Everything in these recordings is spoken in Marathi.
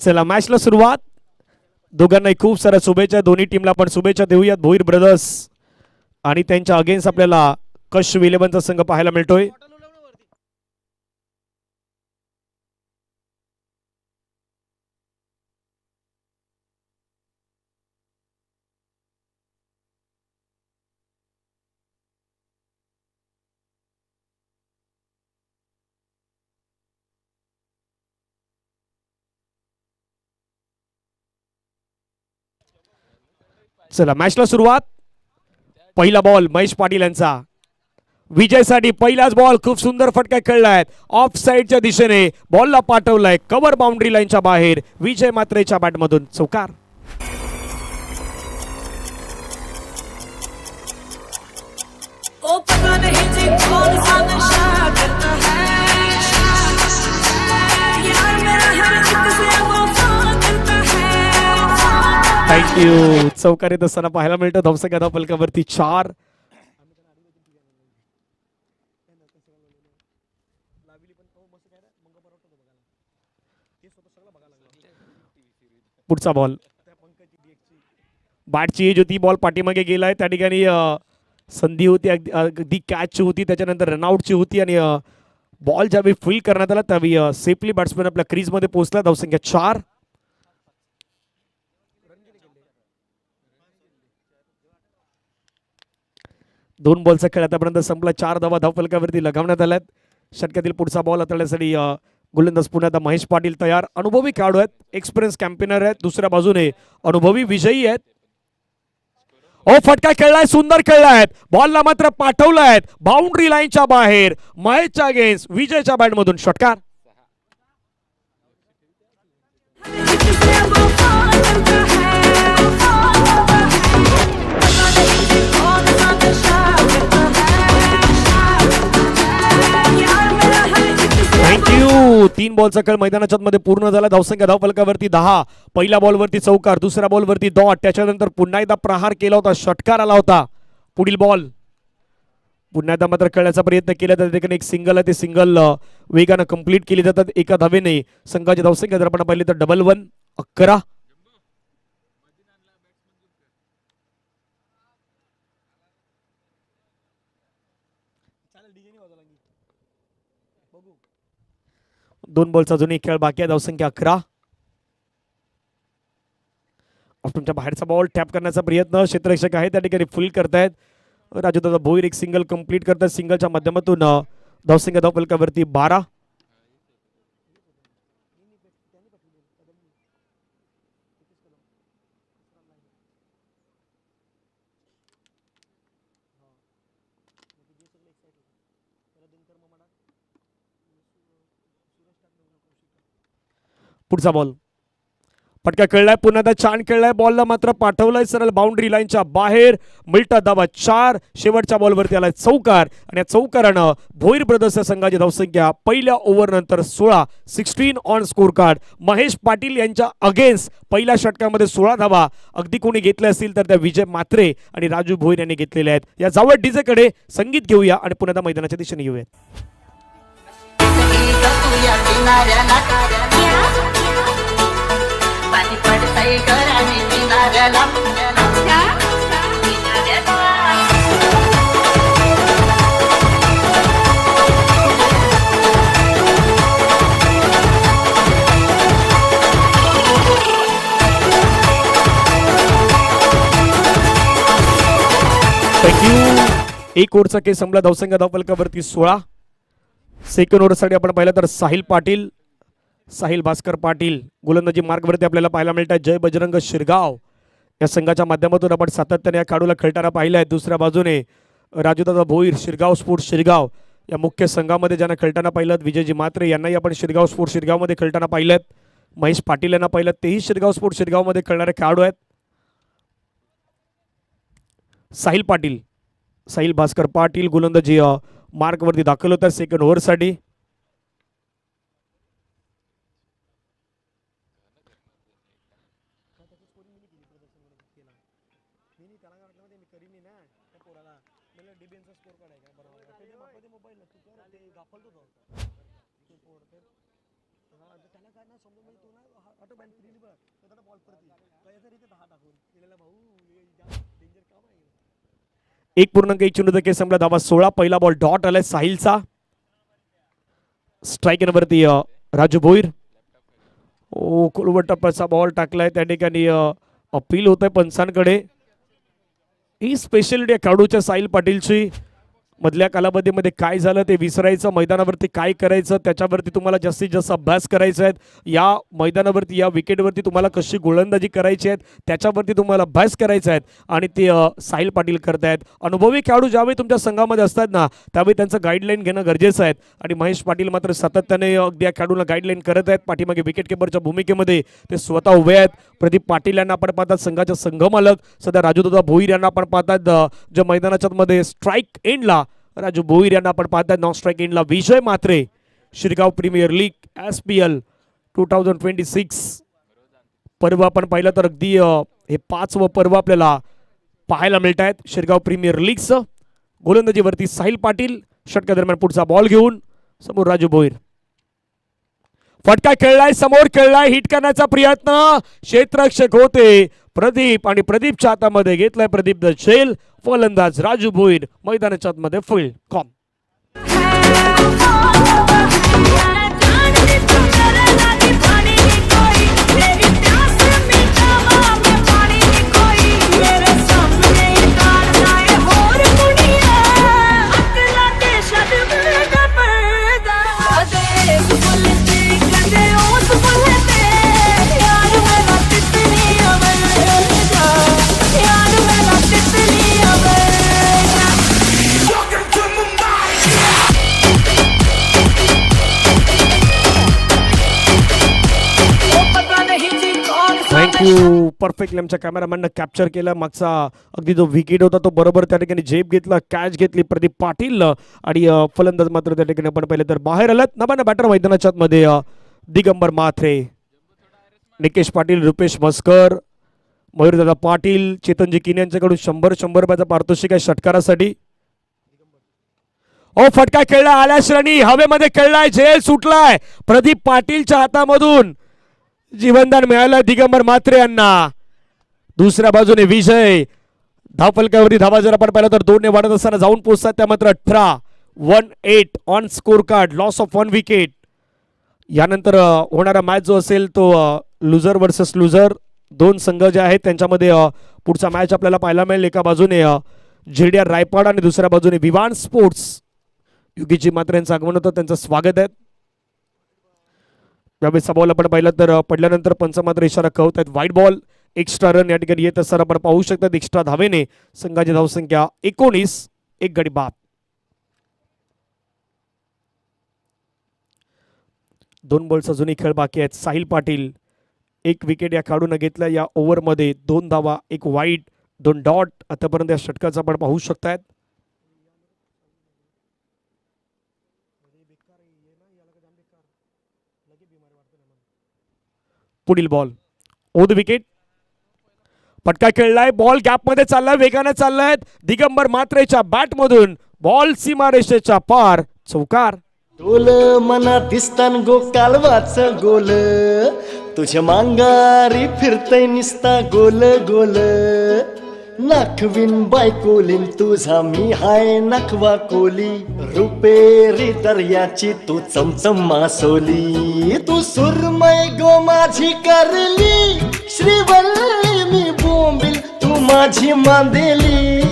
चला मॅचला सुरुवात. दोघांनाही खूप साऱ्या शुभेच्छा. दोन्ही टीमला पण शुभेच्छा देऊयात. भोईर ब्रदर्स आणि त्यांच्या अगेन्स्ट आपल्याला कश्यप 11चा संघ पाहायला मिळतोय. चला मॅचला सुरुवात. पहिला बॉल महेश पाटील यांचा. विजयसाठी पहिलाच बॉल. खूप सुंदर फटका खेळलाय. ऑफ साइडच्या दिशेने बॉलला पाठवलाय. कव्हर बाउंड्री लाईनच्या बाहेर. विजय मात्रेच्या बॅटमधून चौकार. थँक्यू. चौकार येत असताना पाहायला मिळतं. धावसंख्या धावफलकावरती 4. पुढचा बॉल. बॅटची एज होती. बॉल पाठीमागे गेलाय. त्या ठिकाणी संधी होती. अगदी कॅचची होती. त्याच्यानंतर रनआउटची होती आणि बॉल ज्यावेळी फील करण्यात आला त्यावेळी सेफली बॅट्समॅन आपल्या क्रीजमध्ये पोहोचला. धावसंख्या 4. दोन बॉलचा खेळ आतापर्यंत संपला. 4 धावा धावफलकावरती लगावण्यात आल्यात. षटकातील पुढचा बॉल हाताळण्यासाठी गोलंदाज पुण्यात महेश पाटील तयार. अनुभवी खेळाडू आहेत. एक्सपिरियन्स कॅम्पेनर आहेत. दुसऱ्या बाजूने अनुभवी विजयी आहेत. ओ फटका खेळलाय. सुंदर खेळलाय. बॉलला मात्र पाठवलाय बाउंड्री लाईनच्या बाहेर. महेशच्या अगेन्स्ट विजयच्या बॅटमधून षटकार. थँक्यू. 3 बॉलचा खेळ मैदानाच्या मध्ये पूर्ण झाला. धावसंख्या धावफलकावरती 10. पहिल्या बॉलवरती चौकार. दुसऱ्या बॉलवरती डॉट. त्याच्यानंतर पुन्हा एकदा प्रहार केला होता. षटकार आला होता. पुढील बॉल. पुन्हा एकदा मात्र खेळण्याचा प्रयत्न केला. त्या ठिकाणी एक सिंगल आहे. ते सिंगल वेगानं कंप्लीट केली जातात. एका धावेने संघाची धावसंख्या जर आपण पाहिली तर 11. 11. दोन बॉलचा अजून एक खेळ बाकी आहे. धावसंख्या 11. तुमच्या बाहेरचा बॉल टॅप करण्याचा प्रयत्न क्षेत्ररक्षक आहे त्या ठिकाणी फुल करतायत. राजूदादा भोईर एक सिंगल कंप्लीट करतात. सिंगलच्या माध्यमातून धावसंख्या धावफलकावरती 12. पुढचा बॉल. फटका खेळलाय. पुन्हा एकदा छान खेळलाय. बॉलला मात्र पाठवलाय सरळ बाउंड्री लाईनच्या बाहेर. मिळता धावा 4. शेवटच्या बॉलवरती आलाय चौकार आणि या चौकारानं भोईर ब्रदर्सच्या संघाची धावसंख्या पहिल्या ओव्हर नंतर 16. 16 on score card. Mahesh Patil यांच्या अगेन्स्ट पहिल्या षटकामध्ये 16 धावा अगदी कोणी घेतल्या असतील तर त्या विजय मात्रे आणि राजू भोईर यांनी घेतलेल्या आहेत. या जावळ डीजे कडे संगीत घेऊया आणि पुन्हा एकदा मैदानाच्या दिशेने येऊयात. थँक्यू. एक ओव्हरचा केस संपला. धावसंख्या धावफलकावरती 16. सेकंड ओव्हरसाठी आपण पाहिलं तर साहिल भास्कर पाटील गोलंदाजी मार्गवरती आपल्याला पाहायला मिळतात. जय बजरंग शिरगाव या संघाच्या माध्यमातून आपण सातत्याने या खेळाडूला खेळताना पाहिलं आहे. दुसऱ्या बाजूने राजूदादा भोईर शिरगाव स्पोर्ट्स शिरगाव या मुख्य संघामध्ये ज्यांना खेळताना पाहिलं. विजयजी मात्रे यांनाही आपण शिरगाव स्पोर्ट्स शिरगावमध्ये खेळताना पाहिलं. महेश पाटील यांना पाहिलं. तेही शिरगाव स्पोर्ट्स शिरगावमध्ये खेळणारे खेळाडू आहेत. साहिल भास्कर पाटील गोलंदाजी मार्कवरती दाखल होतात सेकंड ओव्हरसाठी. एक पूर्णांक 1 संपला धावा 16. पहिला बॉल डॉट आलाय साहिलचा. स्ट्राईक वरती राजू भोईर. ओ कुलवट टप्प्याचा बॉल टाकलाय त्या ठिकाणी. अपील होत आहे पंचांकडे. ही स्पेशलिटी खेळाडूच्या साहिल पाटीलची. मधल्या कालावधीमध्ये काय झालं ते विसरायचं, मैदानावरती काय करायचं त्याच्यावरती तुम्हाला जास्तीत जास्त अभ्यास करायचा आहे. या मैदानावरती या विकेटवरती तुम्हाला कशी गोलंदाजी करायची आहे त्याच्यावरती तुम्हाला अभ्यास करायचा आहे आणि ते साहिल पाटील करतायत. अनुभवी खेळाडू ज्यावेळी तुमच्या संघामध्ये असतात ना त्यावेळी त्यांचं गाईडलाईन घेणं गरजेचं आहे आणि महेश पाटील मात्र सातत्याने अगदी या खेळाडूला गाईडलाईन करत आहेत. पाठीमागे विकेट किपरच्या भूमिकेमध्ये ते स्वतः उभे आहेत. प्रदीप पाटील यांना आपण पाहतात संघाचे संघमालक. सध्या राजूदादा भोईर यांना आपण पाहतात ज्या मैदानाच्या मध्ये स्ट्राईक एंडला राजू भोईर यांना आपण पाहतात नॉन स्ट्राईक एंडला Vijay Mhatre. Shirgaon premier league SPL 2026 पर्व आपण पाहिलं तर अगदी हे 5वं पर्व आपल्याला पाहायला मिळत आहेत शिरगाव प्रीमियर लीगचं. गोलंदाजीवरती साहिल पाटील. षटका दरम्यान पुढचा बॉल घेऊन समोर राजू भोईर. फटका खेळलाय, समोर खेळलाय, हिट करण्याचा प्रयत्न. क्षेत्ररक्षक होते प्रदीप आणि प्रदीपच्या हातामध्ये घेतलाय प्रदीप द शेल. फलंदाज राजू भोईर मैदानाच्या आतमध्ये फील्ड कॉम. थँक्यू. परफेक्टली आमच्या कॅमेरामॅननं कॅप्चर केला. मागचा अगदी जो विकेट होता तो बरोबर त्या ठिकाणी झेप घेतला, कॅच घेतली प्रदीप पाटील आणि फलंदाज मात्र त्या ठिकाणी आपण पाहिलं तर बाहेर आलात. नव्यानं बॅटर मैदानाच्या मध्ये दिगंबर म्हात्रे, निकेश पाटील, रुपेश मस्कर, मयूरदादा पाटील, चेतनजी किन यांच्याकडून 100 रुपयाचा पारितोषिक आहे षटकारासाठी. ओ फटका खेळला, आल्या श्रेणी हवेमध्ये खेळलाय, झेल सुटलाय. प्रदीप पाटीलच्या हातामधून जीवनदान मिळालं दिगंबर म्हात्रे यांना. दुसऱ्या बाजूने विजय. धावफलकावरती धावा जर आपण पाहिलं तर 2 ने वाढत असताना जाऊन पोहोचतात त्या मात्र 18-18 on score card. Loss of 1 wicket. यानंतर होणारा मॅच जो असेल तो लुझर वर्सेस लुझर. 2 संघ जे आहेत त्यांच्यामध्ये पुढचा मॅच आपल्याला पाहायला मिळेल. एका बाजूने झेडिया रायपाड आणि दुसऱ्या बाजूने विवान स्पोर्ट्स. युगीजी मात्र यांचं आगमन होतं, त्यांचं स्वागत आहे. यावेळेस बॉल आपण पाहिलं तर पडल्यानंतर पंच मात्र इशारा कळवत आहेत वाईट बॉल. एक्स्ट्रा रन या ठिकाणी येत असताना आपण पाहू शकतात. एक्स्ट्रा धावेने संघाची धावसंख्या 19, 1 गडी बाद. 2 बॉल्स अजूनही खेळ बाकी आहेत. साहिल पाटील 1 विकेट या खेळाडूने घेतला या ओव्हरमध्ये. 2 धावा, 1 वाईट, 2 डॉट. आतापर्यंत या षटकाचा आपण पाहू शकतायत. पुढील बॉल ओद विकेट. फटका खेळलाय, बॉल गॅप मध्ये चाललाय, वेगाने चाललाय. दिगंबर म्हात्रेच्या बॅट मधून बॉल सीमारेषेच्या पार, चौकार. डोल मनात दिसतान गो कालवाच गोल, तुझ्या मांगारी फिरतय निसता गोल गोल. नाखविन बायकोलीन तुझा मी हाय नखवा कोली, रुपेरी दर्याची तू चमचम मासोली. तू सुरमय गो माझी करली, श्रीवल्ली मी बोंबिल तू माझी मांदेली,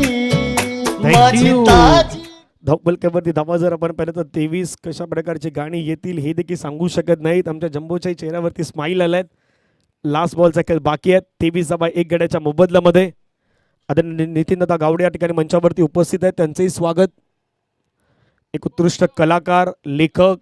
माझी ताजी. धावपलकावरती धावा जर आपण पाहिलं तर 23 कशा प्रकारची गाणी येतील हे देखील सांगू शकत नाहीत. आमच्या जम्बोच्या चेहऱ्यावरती स्माईल आलाय. लास्ट बॉलचा खेळ बाकी आहे. 23 धावा 1 गड्याच्या मोबदल्यामध्ये. आदरणीय नितीनदादा गावडे या ठिकाणी मंचावरती उपस्थित आहेत, त्यांचंही स्वागत. एक उत्कृष्ट कलाकार, लेखक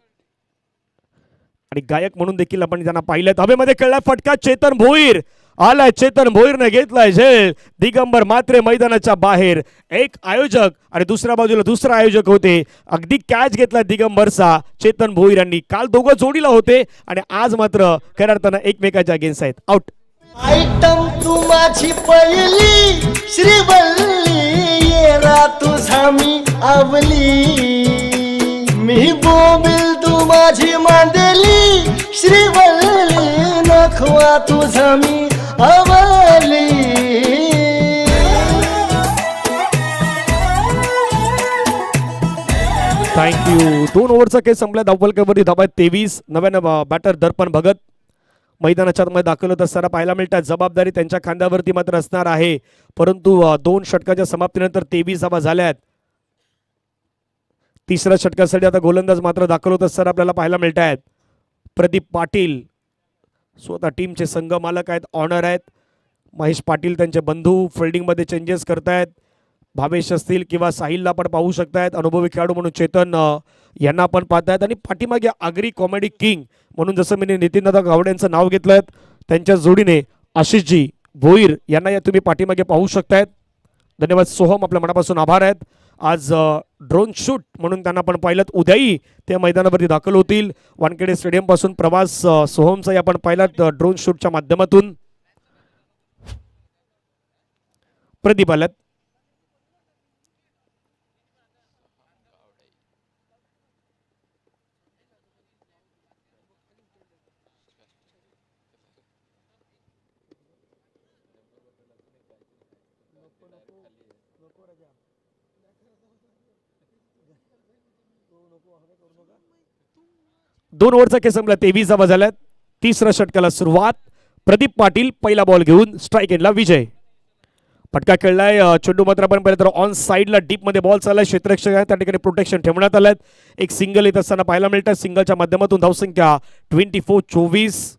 आणि गायक म्हणून देखील आपण त्यांना पाहिलं. हवेमध्ये खेळलाय फटका, चेतन भोईर आलाय. चेतन भोईरने घेतलाय झेल. दिगंबर म्हात्रे मैदानाच्या बाहेर. एक आयोजक आणि दुसऱ्या बाजूला दुसरा आयोजक होते. अगदी कॅच घेतला दिगंबरचा चेतन भोईर यांनी. काल दोघं जोडीला होते आणि आज मात्र खऱ्या अर्थानं एकमेकाच्या अगेन्स्ट आहेत. आउट. आयटम तू माझी पहिली, श्रीवल्ली येरा तुझा मी आवली, मी बोंबील तू माझी मांदेली श्रीवल्ली नखवा तुझा मी अवली. थँक्यू. 2 ओव्हरचा खेळ संपला. धावफलकावरती धाबा 23. नव्यानं बॅटर दर्पण भगत मैदानाच्या आतमध्ये दाखल होत असताना पाहायला मिळतात. जबाबदारी त्यांच्या खांद्यावरती मात्र असणार आहे, परंतु 2 षटकाच्या समाप्तीनंतर 23 धावा झाल्यात. तिसऱ्या षटकासाठी आता गोलंदाज मात्र दाखल होत असताना आपल्याला पाहायला मिळत आहेत. प्रदीप पाटील स्वतः टीमचे संघ मालक आहेत, ऑनर आहेत. महेश पाटील त्यांचे बंधू फिल्डिंगमध्ये चेंजेस करतायत. भावेश असतील किंवा साहिलला पण पाहू शकतायत. अनुभवी खेळाडू म्हणून चेतन यांना पण पाहतायत. आणि पाठीमागे आगरी कॉमेडी किंग म्हणून जसं मी नितीनदादा गावडे यांचं नाव घेतलं, त्यांच्या जोडीने आशिषजी भोईर यांना या तुम्ही पाठीमागे पाहू शकतायत. धन्यवाद सोहम, आपल्या मनापासून आभार आहेत. आज ड्रोन शूट म्हणून त्यांना पण पाहिलं. उद्याही ते मैदानावरती दाखल होतील. वानखेडे स्टेडियम पासून प्रवास सोहमचाही आपण पाहिलात ड्रोन शूटच्या माध्यमातून. प्रदीप आल्यात. दोन ओव्हरचा खेळ संपला. 23 धावा झाल्यात. तिसऱ्या षटकाला सुरुवात. प्रदीप पाटील पहिला बॉल घेऊन स्ट्राईक एंडला विजय. फटका खेळलाय. चेंडू मात्र आपण पाहिलं तर ऑन साईडला डीप मध्ये बॉल चाललाय. क्षेत्ररक्षक आहे त्या ठिकाणी प्रोटेक्शन ठेवण्यात आलं. एक सिंगल येत असताना पाहायला मिळतात. सिंगलच्या माध्यमातून धावसंख्या 24-24.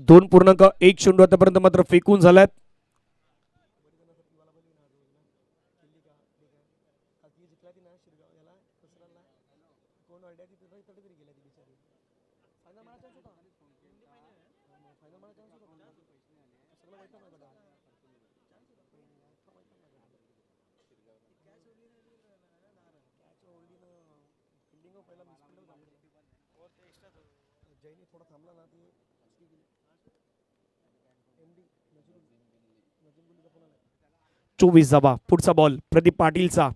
2.1 चेंडू आतापर्यंत मात्र फेकून झाल्यात. चोवीस धावा. पुढचा बॉल प्रदीप पाटीलचा.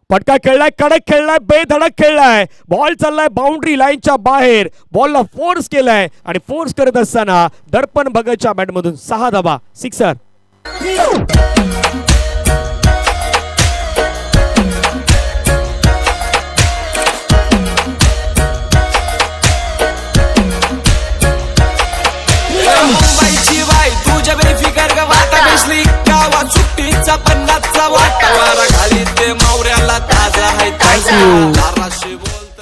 फटका खेळलाय. कडक खेळलाय. बेधडक खेळलाय. बॉल चाललाय बाउंड्री लाईनच्या बाहेर. बॉलला फोर्स केलाय आणि फोर्स करत असताना दर्पण भगतच्या बॅटमधून 6 धावा. सिक्सर.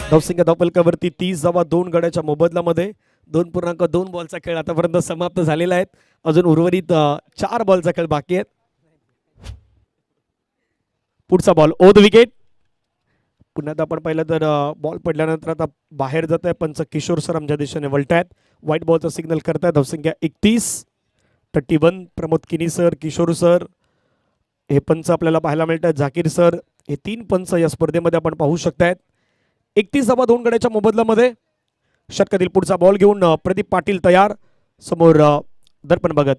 धावसंख्या धावफलकावरती 30 धावा 2 गड्याच्या मोबदल्यामध्ये. 2.2 बॉलचा खेळ आतापर्यंत समाप्त झालेला आहे. अजून उर्वरित 4 बॉलचा खेळ बाकी आहेत. पुढचा बॉल ओद विकेट. पुन्हा आपण पाहिलं तर बॉल पडल्यानंतर आता बाहेर जात आहे. पंच किशोर सर आमच्या दिशेने वळतायत. व्हाईट बॉलचा सिग्नल करतायत. धावसंख्या 31-31. प्रमोद किनी सर, किशोर सर हे पंच आपल्याला पाहायला मिळतात. झाकीर सर हे 3 पंच या स्पर्धेमध्ये आपण पाहू शकतायत. 31 धावा 2 गड्याच्या मोबदल्यामध्ये. षटकातील पुढचा बॉल घेऊन प्रदीप पाटील तयार. समोर दर्पण भगत.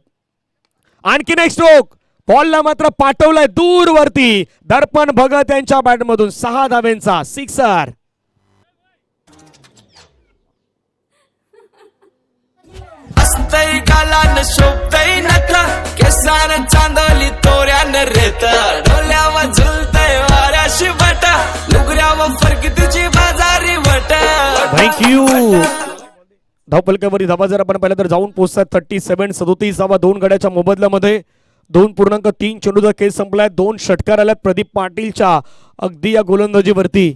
आणखीन एक स्ट्रोक. बॉलला मात्र पाठवलाय दूरवरती. दर्पण भगत यांच्या बॅटमधून 6 धावेंचा सिक्सर. असतई गालान शोभतई नखरा केसान चांदली तोऱ्यान रेत डोल्यावर झुलतय वाऱ्याशी वट लुगऱ्यावर फरकीतीची बाजारी वट. थँक्यू. धावफलकावरील धावा जर आपण पाहिलं तर जाऊन पोहोचतात 37-37 धावा 2 गड्याच्या मोबदल्यामध्ये. 2.3 चेंडूचा खेळ संपलाय. 2 षटकार आल्यात प्रदीप पाटीलच्या अगदी या गोलंदाजीवरती.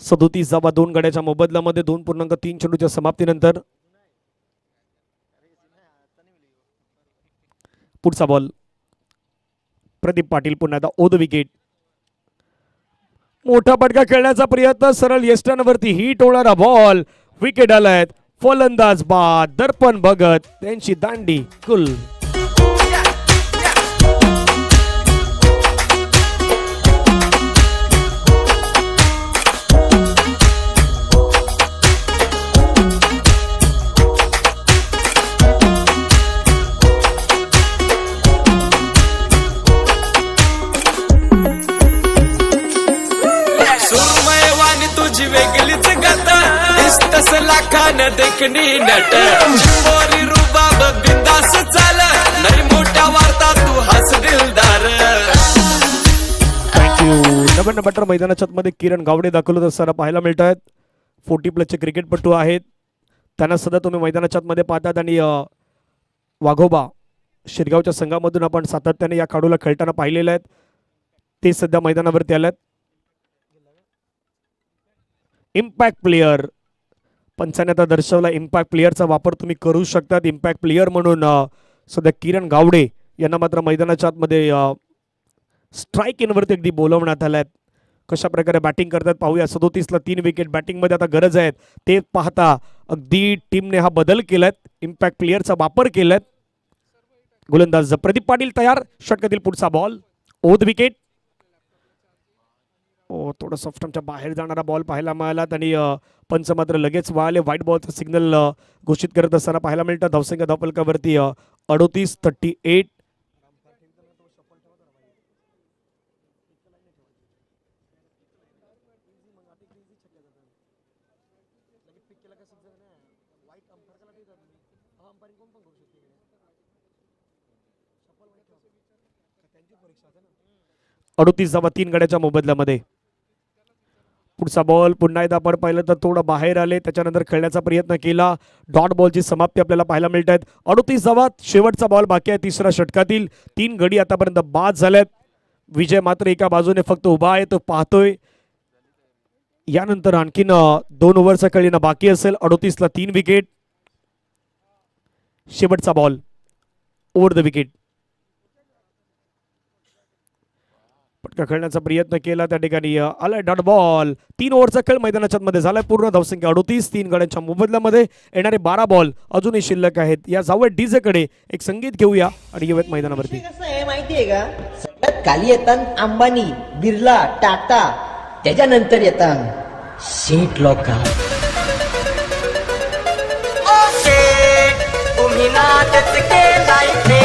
सदोतीस धावा 2 गड्याच्या मोबदल्यामध्ये. 2.3 चेंडूच्या समाप्तीनंतर. पुढचा बॉल प्रदीप पाटील पुन्हा एकदा ओद विकेट. मोठा फटका खेळण्याचा प्रयत्न. सरळ यष्टांवरती हिट होणारा बॉल. विकेट आलाय. फलंदाज बाद. दर्पण भगत त्यांची दांडी कुल. दिसतस लाखान देखणी नट चिंबोरी रुबाब बिंदास चाल नाही मोठ्या वार्ता तू हस दिलदार. थँक्यू. नव्याण्णव बॅटर मैदानाच्या मध्ये किरण गावडे दाखल होत असताना पाहायला मिळत आहेत. 40+ क्रिकेटपटू आहेत, त्यांना सध्या तुम्ही मैदानाच्या मध्ये पाहतात. आणि वाघोबा शिरगावच्या संघामधून आपण सातत्याने या खेळाडूला खेळताना पाहिलेले आहेत, ते सध्या मैदानावरती आलेत. इम्पॅक्ट प्लेयर पंचाने आता दर्शवला, इम्पॅक्ट प्लेयरचा वापर तुम्ही करू शकतात. इम्पॅक्ट प्लेयर म्हणून सध्या किरण गावडे यांना मात्र मैदानाच्या आतमध्ये स्ट्राईक इनवरती अगदी बोलवण्यात आलं आहे. कशा प्रकारे बॅटिंग करतात पाहूया. 37ला 3 विकेट बॅटिंगमध्ये आता गरज आहेत, ते पाहता अगदी टीमने हा बदल केलाय, इम्पॅक्ट प्लेयरचा वापर केलाय. गोलंदाज प्रदीप पाटील तयार. षटकातील पुढचा बॉल ओध विकेट. थोडं स्टंपच्या बाहेर जाणारा बॉल पाहायला मिळाला आणि पंच मात्र लगेच वळाले. व्हाईट बॉलचा सिग्नल घोषित करत असताना पाहायला मिळतं. धावसंख्या धावफलकावरती 38-38. अडोतीस धावा 3 गड्याच्या मोबदल्यामध्ये. पुढचा बॉल पुन्हा एकदा आपण पाहिलं तर थोडं बाहेर आले, त्याच्यानंतर खेळण्याचा प्रयत्न केला. डॉट बॉलची समाप्ती आपल्याला पाहायला मिळत आहेत. 38 धावा, शेवटचा बॉल बाकी आहे तिसऱ्या षटकातील. 3 गडी आतापर्यंत बाद झाल्यात. विजय मात्र एका बाजूने फक्त उभा आहे, तो पाहतोय. यानंतर आणखीन 2 ओव्हरचा खेळ येणं बाकी असेल. 38ला 3 विकेट. शेवटचा बॉल ओव्हर द विकेट. पटका खेळण्याचा प्रयत्न केला, त्या ठिकाणी आलाय डॉट बॉल. 3 ओव्हरचा खेळ मैदानाच्या मध्ये झालाय पूर्ण. धावसंख्या 38, 3 गड्यांच्या मोबदल्यामध्ये. येणारे 12 बॉल अजूनही शिल्लक आहेत. या जाऊया डीजे कडे, एक संगीत घेऊया आणि येऊयात मैदानावरती. कसं आहे माहितीये का, सगळ्यात खाली येतात अंबानी, बिर्ला, टाटा, त्याच्यानंतर येतात शेठ लोक. तुम्ही नाटक केलाय ते.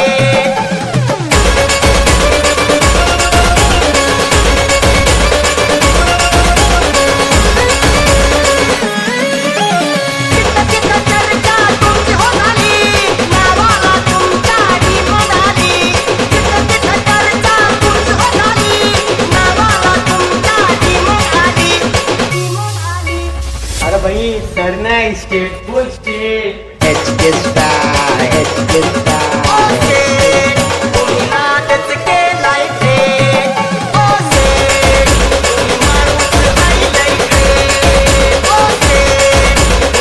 सर नाही स्टेट फुल state HK star HK star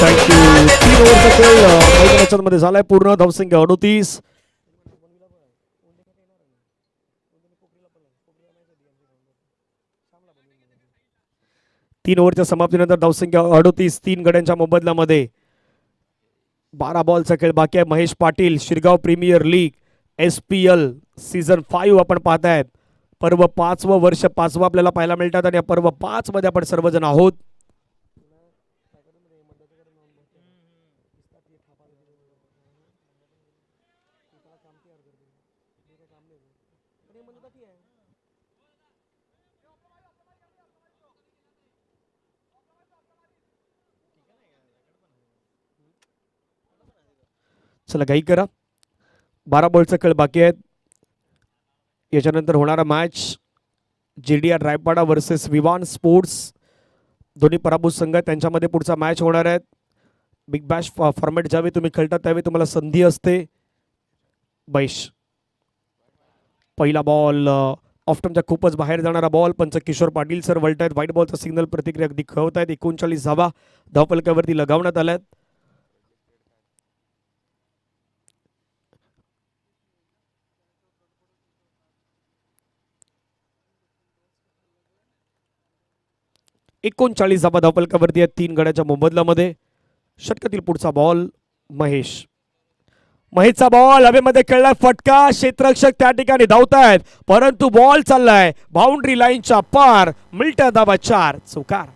thank you. 3 ओव्हरचा खेळ मैदानाच्या मध्ये झालाय पूर्ण. धावसंख्या 38. तीन ओव्हरच्या समाप्तीनंतर धावसंख्या 38, 3 गड्यांच्या मोबदल्यामध्ये. 12 बॉलचा खेळ बाकी आहे. Mahesh Patil, Shirgaon premier league SPL season 5 आपण पाहतायत. पर्व 5वं वर्ष, 5वं आपल्याला पाहायला मिळतात आणि या पर्व 5 मध्ये आपण सर्वजण आहोत. चला घाई करा. 12 बॉलचा खेळ बाकी आहेत. याच्यानंतर होणारा match JDR Raipada versus Vivaan sports. दोन्ही पराभूत संघ आहेत, त्यांच्यामध्ये पुढचा मॅच होणार आहे. बिग बॅश फॉर्मॅट ज्यावेळी तुम्ही खेळतात त्यावेळी तुम्हाला संधी असते. बैश पहिला बॉल ऑफ्टमच्या खूपच बाहेर जाणारा बॉल. पंच किशोर पाटील सर वळत आहेत. व्हाईट बॉलचा सिग्नल प्रतिक्रिया अगदी कळवत आहेत. 39 धावा धावफलकावरती लगावण्यात आल्या आहेत. एकोणचाळीस धावा धावफलकावरती आहेत 3 गड्याच्या मोबदल्यामध्ये. षटकातील पुढचा बॉल महेशचा बॉल हवेमध्ये खेळला. फटका. क्षेत्ररक्षक त्या ठिकाणी धावतायत, परंतु बॉल चाललाय बाउंड्री लाईनच्या पार. मिळत्या धावा 4. चौकार.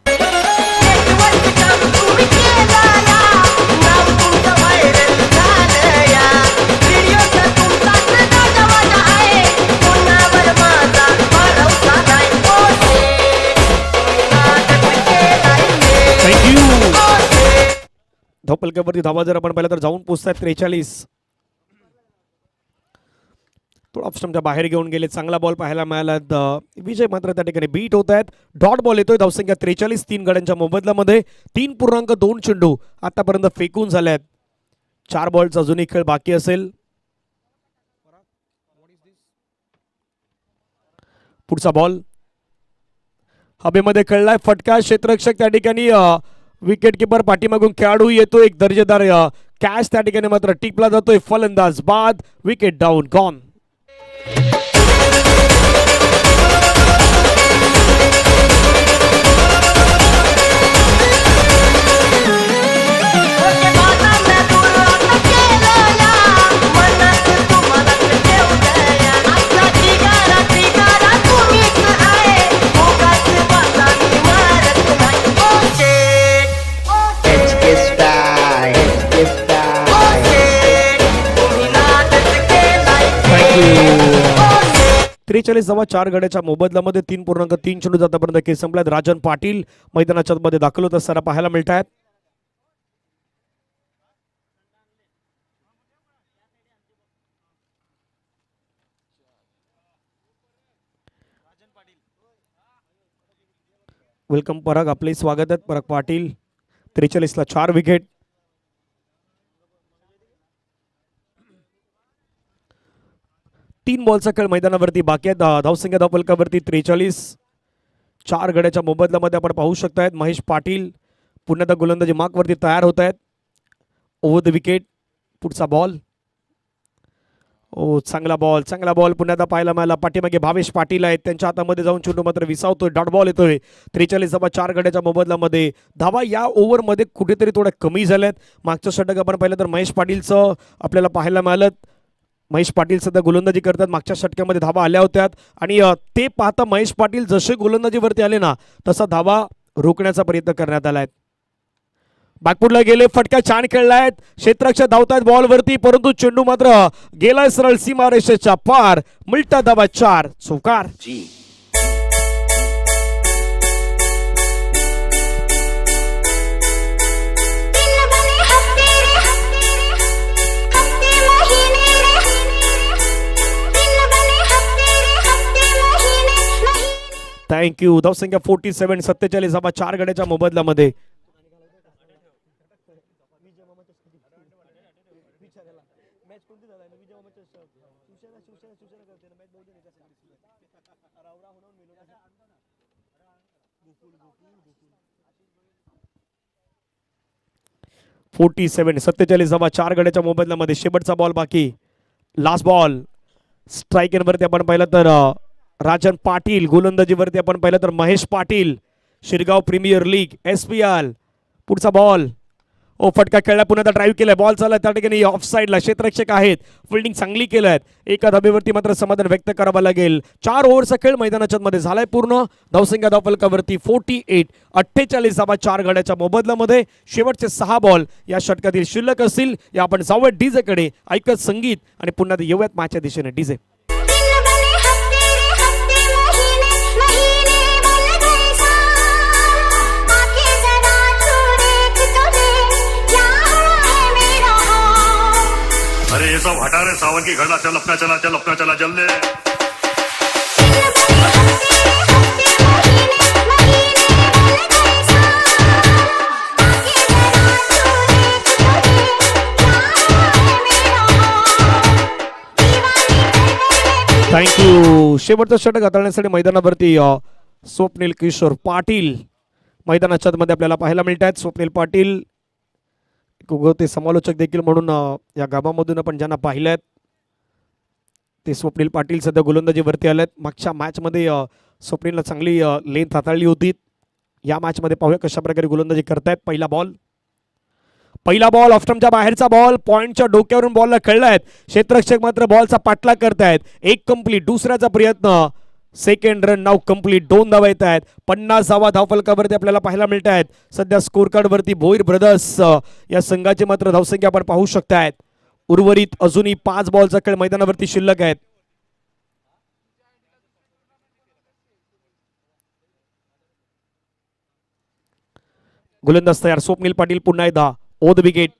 थँक्यू. धावपलकावरती धावा जर आपण पाहिलं तर जाऊन पोहोचतात 43. थोडा ऑप्शनच्या बाहेर घेऊन गेले. चांगला बॉल पाहायला मिळाला. विजय मात्र त्या ठिकाणी बीट होत आहेत. डॉट बॉल येतोय. धावसंख्या 43. 3 गड्यांच्या मोबदल्यामध्ये 3.2 चेंडू आतापर्यंत फेकून झाल्यात. 4 बॉलचा अजूनही खेळ बाकी असेल. पुढचा बॉल हवेमध्ये खेळलाय. फटका. क्षेत्ररक्षक त्या ठिकाणी विकेट किपर पाठीमागून खेळाडू येतो. एक दर्जेदार कॅच त्या ठिकाणी मात्र टिपला जातोय. फलंदाज बाद. Wicket down. गॉन. त्रेचाळीस धावा 4 गड्याच्या मोबदल्यामध्ये 3.3 चेंडू जातापर्यंत खेळ संपल्यात. राजन पाटील मैदानाच्या मध्ये दाखल होत असताना पाहायला मिळत आहेत. वेलकम पराग, आपले स्वागत आहे. पराग पाटील 43 ला 4 विकेट. तीन बॉलचा खेळ मैदानावरती बाकी आहे. धावसंख्या धावपलकावरती 43. 4 गड्याच्या मोबदल्यामध्ये आपण पाहू शकतायत. महेश पाटील पुन्हा त्या गोलंदाजी मार्कवरती तयार होत आहेत. Over the wicket. पुढचा बॉल. चांगला बॉल पुन्हा एकदा पाहायला मिळाला. पाठीमागे भावेश पाटील आहेत. त्यांच्या हातामध्ये जाऊन चेंडू मात्र विसावतोय. डॉट बॉल येतोय. 43 धावा 4 गड्याच्या मोबदल्यामध्ये. धावा या ओव्हरमध्ये कुठेतरी थोड्या कमी झाल्यात. मागचं षटक आपण पाहिलं तर महेश पाटीलचं आपल्याला पाहायला मिळालं. महेश पाटील सध्या गोलंदाजी करतात. मागच्या षटकामध्ये धावा आल्या होत्या आणि ते पाहता महेश पाटील जसे गोलंदाजीवरती आले ना तसा धावा रोखण्याचा प्रयत्न करण्यात आलाय. बॅकफुटला गेले. फटका छान खेळलाय. क्षेत्ररक्षक धावतायत बॉलवरती परंतु चेंडू मात्र गेलाय सरळ सीमारेषेच्या पार. मिळता धावा 4. चौकार. थँक्यू. धावसंख्या 47. 47 धावा 4 गड्याच्या मोबदल्यामध्ये. फोर्टी 47 धावा 4 गड्याच्या मोबदल्यामध्ये. शेवटचा बॉल बाकी. Last ball. स्ट्राईक वरती आपण पाहिलं तर राजन पाटील. गोलंदाजीवरती आपण पाहिलं तर Mahesh Patil. Shirgaon premier league SPL. पुढचा बॉल. फटका खेळला. पुन्हा ड्राईव्ह केलाय. बॉल चालला त्या ठिकाणी ऑफ साईडला. क्षेत्ररक्षक आहेत. फिल्डिंग चांगली केलं. एका धाब्यावरती मात्र समाधान व्यक्त करावं लागेल. 4 ओव्हरचा खेळ मैदानाच्या मध्ये झालाय पूर्ण. धावसंख्या धावफलकावरती 48. 48 धावा 4 गड्याच्या मोबदल्यामध्ये. शेवटचे 6 बॉल या षटकातील शिल्लक असतील. या आपण जाऊयात डीजे कडे. ऐकत संगीत आणि पुन्हा येऊयात मॅचच्या दिशेने. डीजे. अरे ये सब हटा रे सावन की घड़ा. चल अपना चला जल्दी. थँक्यू. शेवटचं षटक हाताळण्यासाठी मैदानावरती स्वप्नील किशोर पाटील मैदानाच्या मध्ये आपल्याला पाहायला मिळत आहेत. स्वप्नील पाटील ते समालोचक देखील म्हणून या गावामधून आपण ज्यांना पाहिल्यात ते स्वप्नील पाटील सध्या गोलंदाजीवरती आलेत. मागच्या मॅचमध्ये स्वप्नीलला चांगली लेंथ हाताळली होती. या मॅचमध्ये पाहूया कशा प्रकारे गोलंदाजी करतायत. पहिला बॉल ऑफस्टंपच्या बाहेरचा बॉल. पॉइंटच्या डोक्यावरून बॉलला खेळलायत. क्षेत्ररक्षक मात्र बॉलचा पाठलाग करतायत. एक कंप्लीट. दुसऱ्याचा प्रयत्न. सेकंड रन नाव कंप्लीट. 2 धावा येत आहेत. 50 धावा धावफलकावरती आपल्याला पाहायला मिळत आहेत. सध्या स्कोर कार्ड वरती भोईर ब्रदर्स या संघाची मात्र धावसंख्या आपण पाहू शकतायत. उर्वरित अजूनही 5 बॉलचा खेळ मैदानावरती शिल्लक आहेत. गोलंदाज तयार. स्वप्नील पाटील पुन्हा एकदा द विकेट.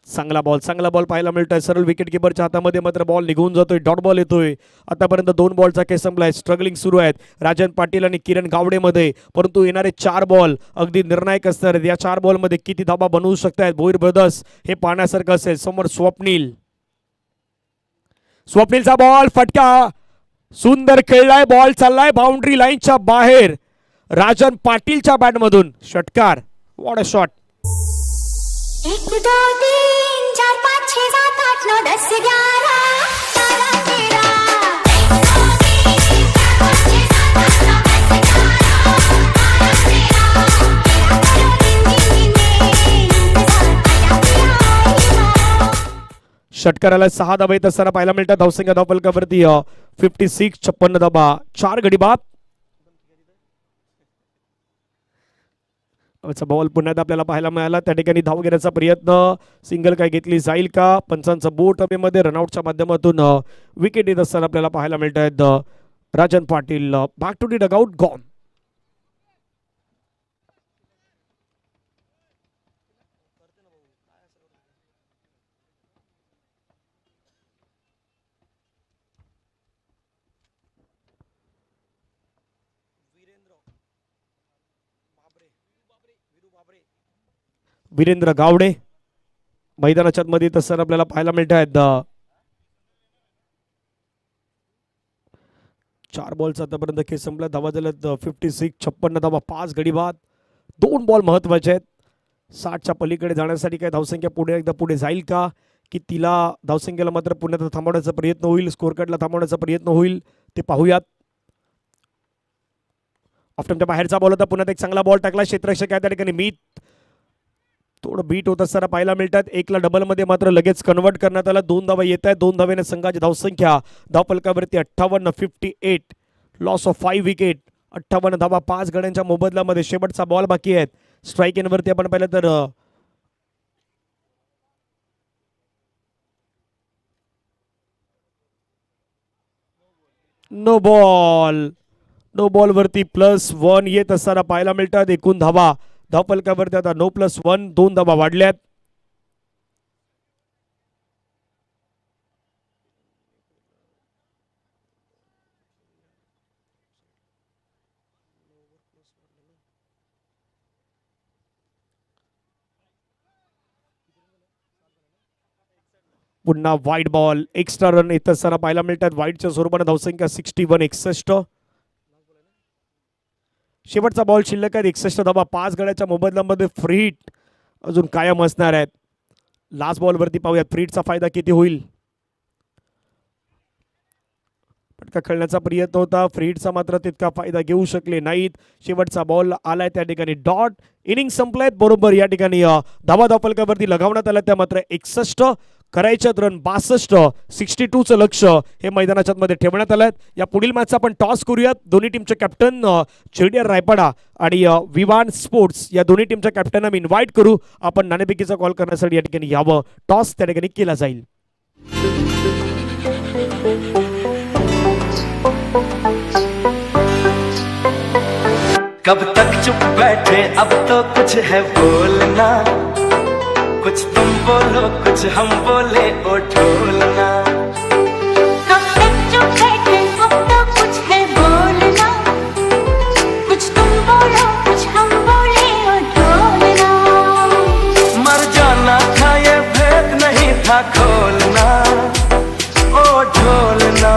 चांगला बॉल पाहायला मिळतोय. सरळ विकेट किपरच्या हातामध्ये मात्र बॉल निघून जातोय. डॉट बॉल येतोय. आतापर्यंत 2 बॉलचा खेळ संपलाय. स्ट्रगलिंग सुरू आहेत राजन पाटील आणि किरण गावडे मध्ये, परंतु येणारे 4 बॉल अगदी निर्णायक असणार आहेत. या 4 बॉल मध्ये किती धाबा बनवू शकतायत भोईर ब्रदर्स हे पाहण्यासारखं असेल. समोर स्वप्नीलचा बॉल फटका, सुंदर खेळलाय. बॉल चाललाय बाउंड्री लाईनच्या बाहेर. राजन पाटीलच्या बॅटमधून षटकार. What a shot. 1 2 3 4 5 6 7 8 9 10 11 12 13 षटकाराला 6 धाबा येत असताना पाहायला मिळतात. धावसंख्या धावफलकावरती 56 56 धाबा, 4 गडी बाद. बॉल पुन्हा आपल्याला पाहायला मिळाला. त्या ठिकाणी धाव घेण्याचा प्रयत्न, सिंगल काय घेतली जाईल का. पंचांचा बोट हवेमध्ये. रनआउटच्या माध्यमातून विकेट येत असताना आपल्याला पाहायला मिळत आहेत. Rajan Patil back to the dugout gone. Virendra Gawade मैदानाच्या मध्ये तसं आपल्याला पाहायला मिळत आहेत. 4 बॉलचा आतापर्यंत खेळ संपला. धावा झाल्यात 56 56 धावा, 5 गडी बाद. 2 बॉल महत्वाचे आहेत. 60च्या पलीकडे जाण्यासाठी काय धावसंख्या पुढे एकदा पुढे जाईल का, की तिला धावसंख्येला मात्र पुन्हा थांबवण्याचा प्रयत्न होईल, स्कोर कार्डला थांबवण्याचा प्रयत्न होईल, ते पाहूयात. ऑफ्टमच्या बाहेरचा बॉल होता. पुन्हा एक चांगला बॉल टाकला. क्षेत्ररक्षक आहे त्या ठिकाणी मीत थोडं बीट होत असताना पाहायला मिळतात. 1ला डबलमध्ये मात्र लगेच कन्वर्ट करण्यात आला. 2 धावा येत आहेत. 2 धावेने संघाची धावसंख्या धावफलकावरती 58 58. Loss of 5 wicket. 58 धावा 5 गड्यांच्या मोबदल्यामध्ये. शेवटचा बॉल बाकी आहेत. स्ट्राईक एनवरती आपण पाहिलं तर नो बॉल वरती +1 येत असताना पाहायला मिळतात. एकूण धावा धावफलकावरती आता 9+1, 2 धावा वाढल्यात. पुन्हा वाईड बॉल. एक्स्ट्रा रन येत असताना पाहायला मिळतात. वाईडच्या स्वरूपाने धावसंख्या 61 61. शेवटचा बॉल शिल्लक आहे. 61 धावा 5 गड्याच्या मोबदल्यामध्ये. फ्री हिट अजून कायम असणार आहेत. लास्ट बॉलवरती पाहूयात फ्री हिटचा फायदा किती होईल. पटका खेळण्याचा प्रयत्न होता. फ्री हिटचा मात्र तितका फायदा घेऊ शकले नाहीत. शेवटचा बॉल आलाय त्या ठिकाणी डॉट. इनिंग संपलायत बरोबर. या ठिकाणी धावा धावफलकावरती लगावण्यात आल्या त्या मात्र 61. करायच्यात रन 62. 62चं लक्ष हे मैदानाच्या मध्ये ठेवण्यात आलं. या पुढील मॅचचा आपण टॉस करूयात. दोन्ही टीमचे कॅप्टन जेडीआर रायपाडा आणि विवान स्पोर्ट्स या दोन्ही टीमच्या कॅप्टनना मी इन्व्हाइट करू. आपण नाणेफेकीचा कॉल करण्यासाठी या ठिकाणी यावं. टॉस त्या ठिकाणी केला जाईल. कब तक चुप बैठे अब तो कुछ है बोलना, कुछ तुम बोलो कुछ हम बोले ओ ढोलना. कब तक चुप बैठे अब तो कुछ है बोलना, कुछ तुम बोलो कुछ हम बोले ओ ढोलना. मर जाना था ये भेद नहीं था खोलना ओ ढोलना.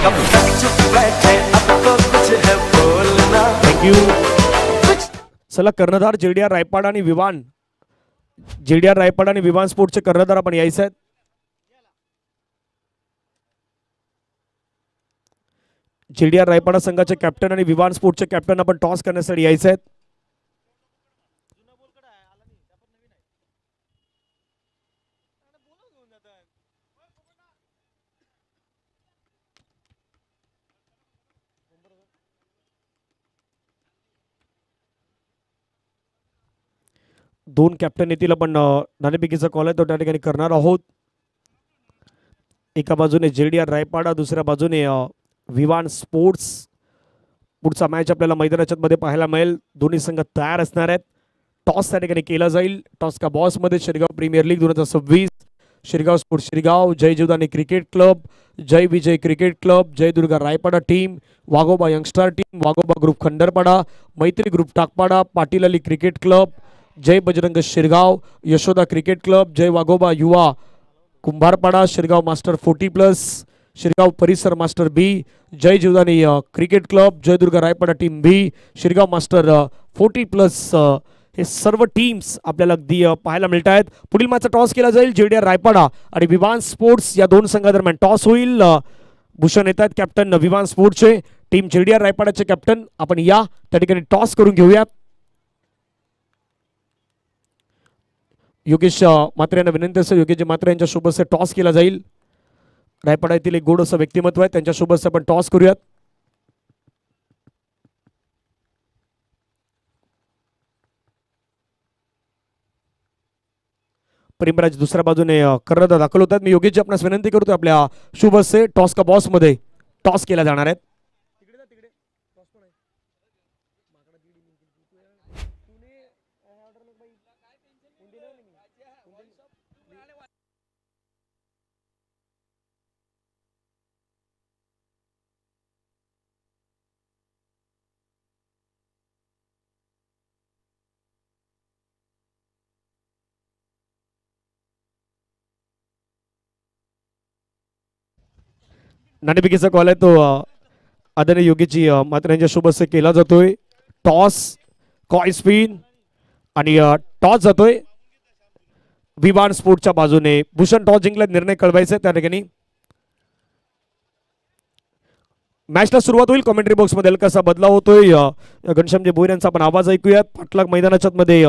कब तक चुप बैठे अब तो कुछ है बोलना. थँक्यू. चला कर्णधार जेडीआर रायपाडा आणि विवान स्पोर्ट्सचे कर्णधार आपण यायचे आहेत. जेडीआर रायपाडा संघाचे कॅप्टन आणि विवान स्पोर्ट्सचे कॅप्टन आपण टॉस करण्यासाठी यायचे आहेत. दोन कॅप्टन येथील आपण नाणेफेकीचा कॉल आहे तो त्या ठिकाणी करणार आहोत. एका बाजूने जेडीआर रायपाडा, दुसऱ्या बाजूने विवान स्पोर्ट्स. पुढचा मॅच आपल्याला मैदानाच्या मध्ये पाहायला मिळेल. दोन्ही संघ तयार असणार आहेत. टॉस त्या ठिकाणी केला जाईल. टॉस का बॉस मध्ये Shirgaon premier league 2026, Shirgaon sports Shirgaon, Jai Jivdani cricket club, Jai Vijay cricket club, Jai Durga Raipada team, Waghoba youngstar team, Waghoba group Khandarpada, Maitri group Takpada, Patil Ali cricket club, Jai Bajrang Shirgaon, Yashoda cricket club, Jai Waghoba Yuva Kumbharpada, Shirgaon master 40+, Shirgaon परिसर master B, Jai Jivdani cricket club, Jai Durga Raipada team B, Shirgaon master 40+, हे सर्व टीम्स आपल्याला अगदी पाहायला मिळत आहेत. पुढील मॅचचा टॉस केला जाईल. जेडीआर रायपाडा आणि विवान स्पोर्ट्स या दोन संघादरम्यान टॉस होईल. भूषण येतात captain Vivaan स्पोर्ट्सचे. Team JDR रायपाडाचे captain आपण या त्या ठिकाणी टॉस करून घेऊया. योगेश मात्रे यांना विनंती असेल. योगेश मात्रे यांच्या सोबत टॉस केला जाईल. रायपाडा येथील एक गोड असं व्यक्तिमत्व आहे, त्यांच्यासोबत आपण टॉस करूयात. प्रेमराज दुसऱ्या बाजूने कर्णधार दाखल होतात. मी योगेशजी आपणास विनंती करतो आपल्या शुभसे टॉस का बॉस मध्ये टॉस केला जाणार आहे. नाणेफेकीचा कॉल आहे तो आदरणीय योगीची मात्र यांच्या शुभस्य केला जातोय. टॉस कॉय स्पिन आणि टॉस जातोय विवान स्पोर्टच्या बाजूने. भूषण टॉस जिंकला, निर्णय कळवायचा त्या ठिकाणी. मॅचला सुरुवात होईल. कॉमेंट्री बॉक्स मध्ये कसा बदलाव होतोय घनश्यामजी भोईर यांचा आपण आवाज ऐकूयात. पाठलाग मैदानाच्या मध्ये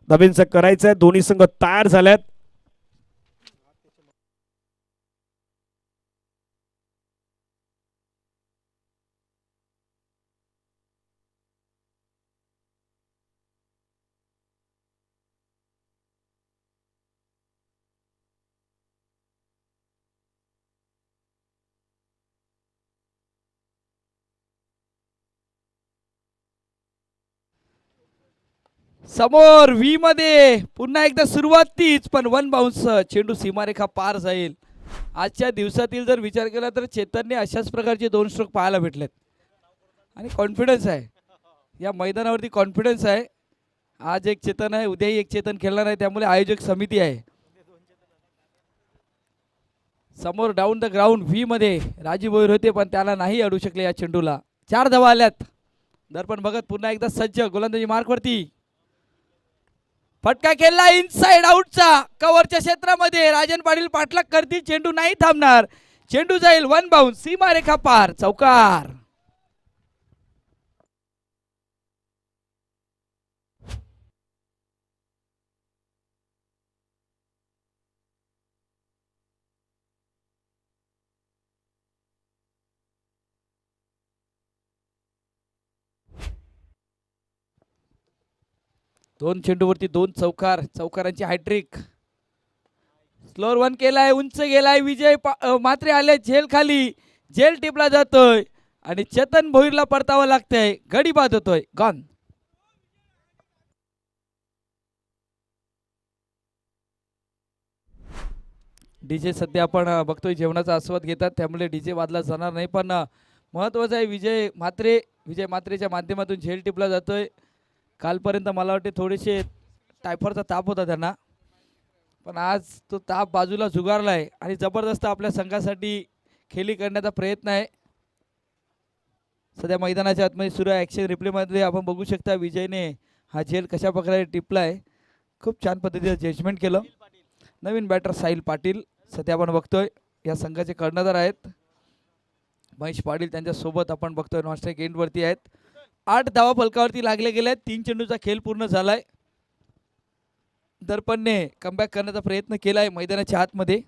धाबेंचा करायचा आहे. दोन्ही संघ तयार झाल्यात. समोर व्ही मध्ये पुन्हा एकदा सुरुवात तीच, पण वन बाउन्स चेंडू सीमारेखा पार जाईल. आजच्या दिवसातील जर विचार केला तर चेतनने अशाच प्रकारचे 2 स्ट्रोक पाहायला भेटलेत आणि कॉन्फिडन्स आहे या मैदानावरती. कॉन्फिडन्स आहे. आज एक चेतन आहे, उद्याही एक चेतन खेळणार आहे, त्यामुळे आयोजक समिती आहे. समोर डाऊन द ग्राउंड व्ही मध्ये राजीव भोईर होते, पण त्याला नाही अडू शकले या चेंडूला. 4 धावा आल्यात. दर्पण बघत पुन्हा एकदा सज्ज गोलंदाजी मार्कवरती. फटका केला इनसाइड आउटचा. कव्हरच्या क्षेत्रामध्ये राजन पाटील पाठलाग करतील. चेंडू नाही थांबणार. चेंडू जाईल वन बाउन्स सीमारेखा पार, चौकार. दोन चेंडूवरती 2 चौकार. चौकारांची हॅट्रिक. स्लोअर 1 केलाय, उंच गेलाय. विजय मात्रे आले झेल खाली. झेल टिपला जातोय आणि चेतन भोईरला परतावं लागतंय. गडी बाद होतोय. गॉन. डीजे सध्या आपण बघतोय जेवणाचा आस्वाद घेतात, त्यामुळे डीजे वाजला जाणार नाही. पण महत्वाचं आहे विजय मात्रेच्या माध्यमातून झेल टिपला जातोय. कालपर्यंत मला वाटते थोडेसे टायफॉइडचा ताप होता त्यांना, पण आज तो ताप बाजूला झुगारलाय आणि जबरदस्त आपल्या संघासाठी खेळी करण्याचा प्रयत्न आहे. सध्या मैदानाच्या आतमध्ये सुरू आहे. ॲक्शन रिप्लेमध्ये आपण बघू शकता विजयने हा झेल कशा प्रकारे टिपलाय. खूप छान पद्धतीने जजमेंट केलं. नवीन बॅटर साहिल पाटील सध्या आपण बघतोय या संघाचे कर्णधार आहेत. महेश पाटील त्यांच्यासोबत आपण बघतोय नॉनस्ट्राईक एंडवरती आहेत. 8 धावा फलकावरती लागले गेले आहेत. 3 चेंडूचा खेळ पूर्ण झालाय. दर्पणने कमबॅक करण्याचा प्रयत्न केलाय मैदानाच्या आतमध्ये.